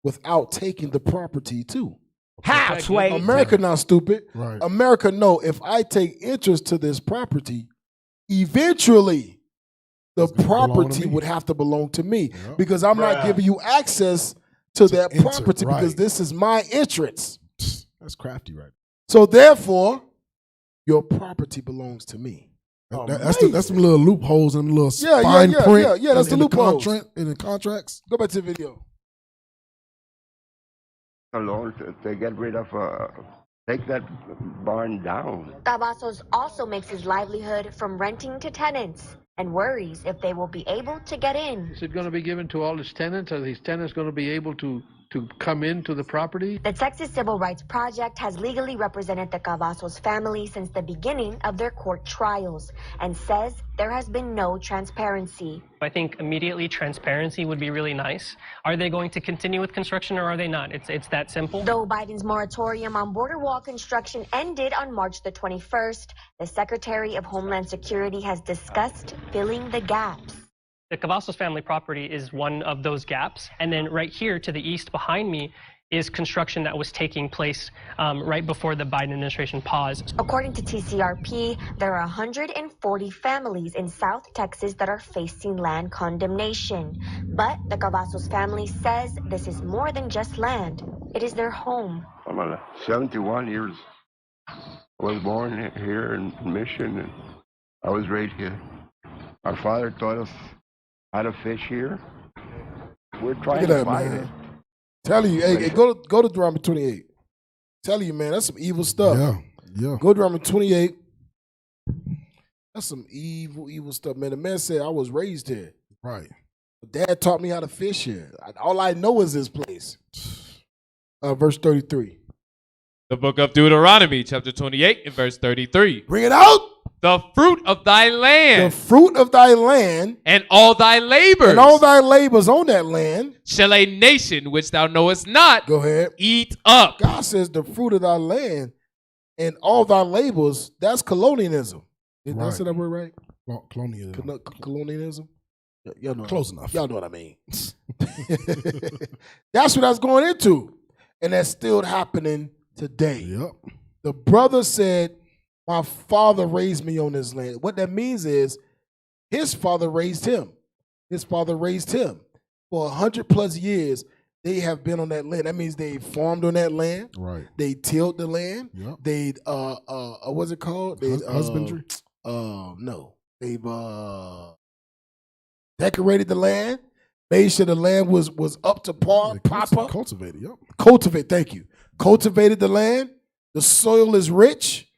without taking the property too? House, wait. America not stupid. Right. America know if I take interest to this property, eventually the property would have to belong to me because I'm not giving you access to that property because this is my entrance. That's crafty, right? So therefore, your property belongs to me. That's some little loopholes and little fine print. Yeah, that's the loopholes in the contracts. Go back to the video. Lord, to get rid of, take that barn down. Cavazos also makes his livelihood from renting to tenants and worries if they will be able to get in. Is it going to be given to all his tenants? Are these tenants going to be able to come into the property? The Texas Civil Rights Project has legally represented the Cavazos family since the beginning of their court trials and says there has been no transparency. I think immediately transparency would be really nice. Are they going to continue with construction or are they not? It's that simple. Though Biden's moratorium on border wall construction ended on March the 21st, the Secretary of Homeland Security has discussed filling the gaps. The Cavazos family property is one of those gaps. And then right here to the east behind me is construction that was taking place right before the Biden administration paused. According to TCRP, there are 140 families in South Texas that are facing land condemnation. But the Cavazos family says this is more than just land. It is their home. I'm 71 years. I was born here in Mission, and I was raised here. Our father taught us how to fish here. We're trying to find it. Telling you, hey, go to Deuteronomy 28. Telling you, man, that's some evil stuff. Yeah. Go to Deuteronomy 28. That's some evil stuff, man. The man said, I was raised here. Right. Dad taught me how to fish here. All I know is this place. Verse 33. The book of Deuteronomy, chapter 28, and verse 33. Bring it out. The fruit of thy land. The fruit of thy land. And all thy labors. And all thy labors on that land. Shall a nation which thou knowest not. Go ahead. Eat up. God says the fruit of thy land and all thy labors, that's colonialism. Did I say that word right? Colonialism. Colonialism? Y'all know Close enough. Y'all know what I mean. That's what I was going into. And that's still happening today. Yep. The brother said, my father raised me on this land. What that means is his father raised him. His father raised him. For 100+ years, they have been on that land. That means they farmed on that land. Right. They tilled the land. Yep. They what's it called? Husbandry? No. They've decorated the land, made sure the land was up to par, proper. Cultivated, yep. Cultivate, thank you. Cultivated the land. The soil is rich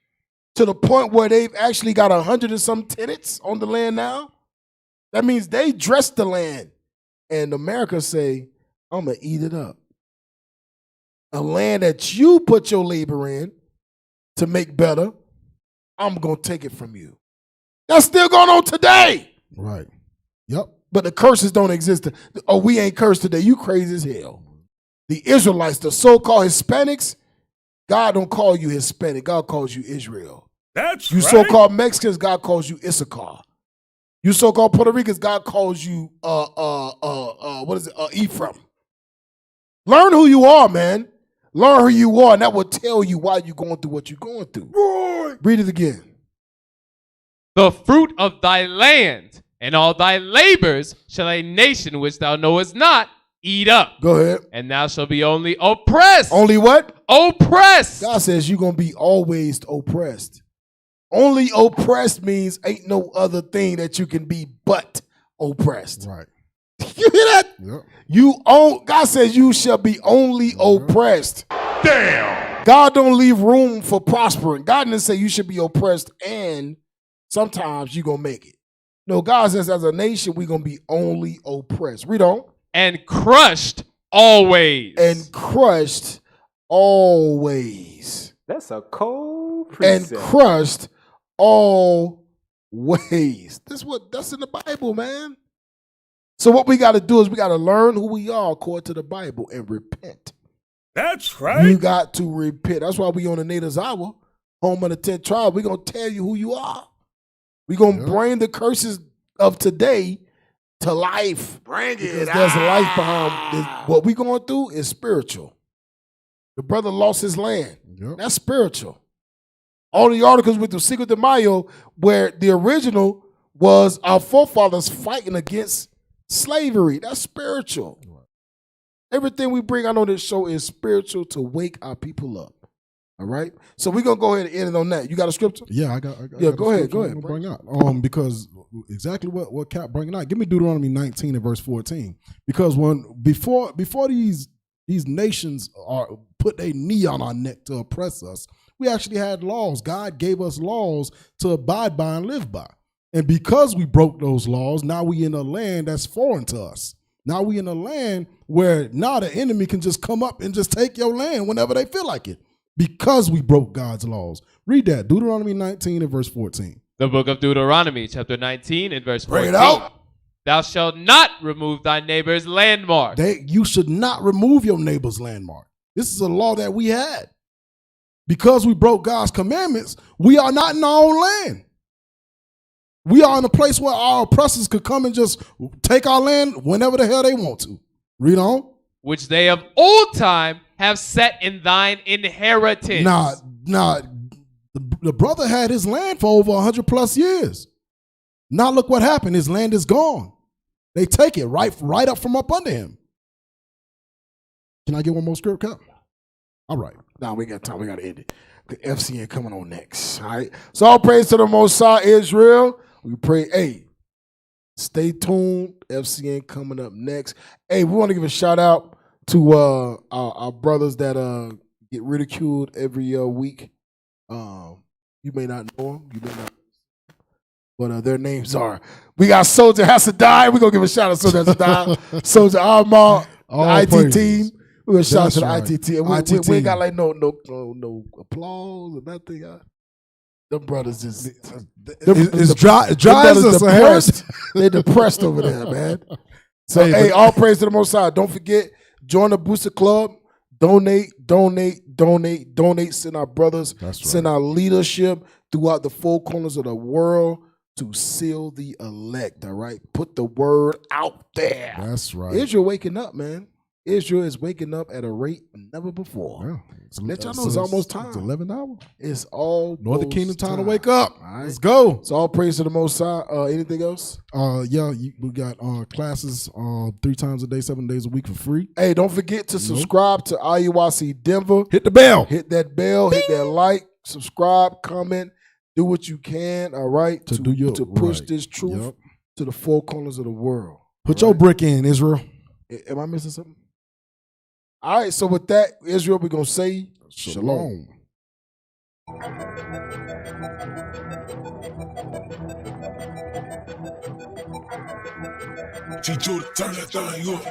to the point where they've actually got 100 and some tenants on the land now. That means they dressed the land. And America say, I'm going to eat it up. A land that you put your labor in to make better, I'm going to take it from you. That's still going on today. Right. Yep. But the curses don't exist. Oh, we ain't cursed today. You crazy as hell. The Israelites, the so-called Hispanics, God don't call you Hispanic. God calls you Israel. That's you right. so-called Mexicans, God calls you Issachar. You so-called Puerto Ricans, God calls you Ephraim. Learn who you are, man. Learn who you are, and that will tell you why you're going through what you're going through. Right. Read it again. The fruit of thy land and all thy labors shall a nation which thou knowest not eat up. Go ahead. And thou shalt be only oppressed. Only what? Oppressed. God says you're going to be always oppressed. Only oppressed means ain't no other thing that you can be but oppressed. Right. You hear that? Yep. God says you shall be only oppressed. Damn. God don't leave room for prospering. God didn't say you should be oppressed and sometimes you're going to make it. No, God says as a nation, we're going to be only oppressed. Read on. And crushed always. And crushed always. That's a cold precept. And crushed always. That's in the Bible, man. So what we got to do is we got to learn who we are according to the Bible and repent. That's right. You got to repent. That's why we on the Natives Hour, home of the 10th tribe. We're going to tell you who you are. We're going to bring the curses of today to life. Bring because it. There's life behind this. What we're going through is spiritual. The brother lost his land. Yep. That's spiritual. All the articles with the Cinco de Mayo, where the original was our forefathers fighting against slavery. That's spiritual. Right. Everything we bring out on this show is spiritual to wake our people up. All right? So we're going to go ahead and end it on that. You got a scripture? Yeah, I got go ahead. Bring out. Because exactly what Cap bringing out. Give me Deuteronomy 19 and verse 14. Because before these nations put their knee on our neck to oppress us, we actually had laws. God gave us laws to abide by and live by. And because we broke those laws, now we in a land that's foreign to us. Now we in a land where now the enemy can just come up and just take your land whenever they feel like it. Because we broke God's laws. Read that, Deuteronomy 19 and verse 14. The book of Deuteronomy, chapter 19 and verse 14. Bring it out. Thou shalt not remove thy neighbor's landmark. You should not remove your neighbor's landmark. This is a law that we had. Because we broke God's commandments, we are not in our own land. We are in a place where our oppressors could come and just take our land whenever the hell they want to. Read on. Which they of old time have set in thine inheritance. The brother had his land for over 100+ years. Now look what happened. His land is gone. They take it right up from up under him. Can I get one more script, Cap? All right. Now we got time. We got to end it. The FCN coming on next. All right. So all praise to the Most High Israel. We pray. Hey, stay tuned. FCN coming up next. Hey, we want to give a shout out to our brothers that get ridiculed every week. You may not know them. You may not. But their names are. We got Soldier Has to Die. We're going to give a shout out to Soldier Has to Die. Soldier Armand, the IT team. We're going to shout out to the IT team. We ain't got like no applause or nothing. Them brothers is It's dry as the Sahara. depressed. They're depressed over there, man. So hey, all praise to the Most High. Don't forget, join the Booster Club. Donate. Send our brothers, send our leadership throughout the four corners of the world to seal the elect. All right, put the word out there. That's right. Israel waking up, man. Israel is waking up at a rate never before. Let y'all know it's almost time. It's 11 hours. It's all Northern Kingdom time to wake up. All right. Let's go. It's all praise to the Most High. Anything else? We got classes 3 times a day, 7 days a week for free. Hey, don't forget to subscribe to IUIC Denver. Hit the bell. Hit that bell. Hit that like. Subscribe. Comment. Do what you can. All right, to push this truth to the four corners of the world. Put your brick in, Israel. Am I missing something? All right, so with that, Israel, we're going to say shalom. She told her turn that thing up.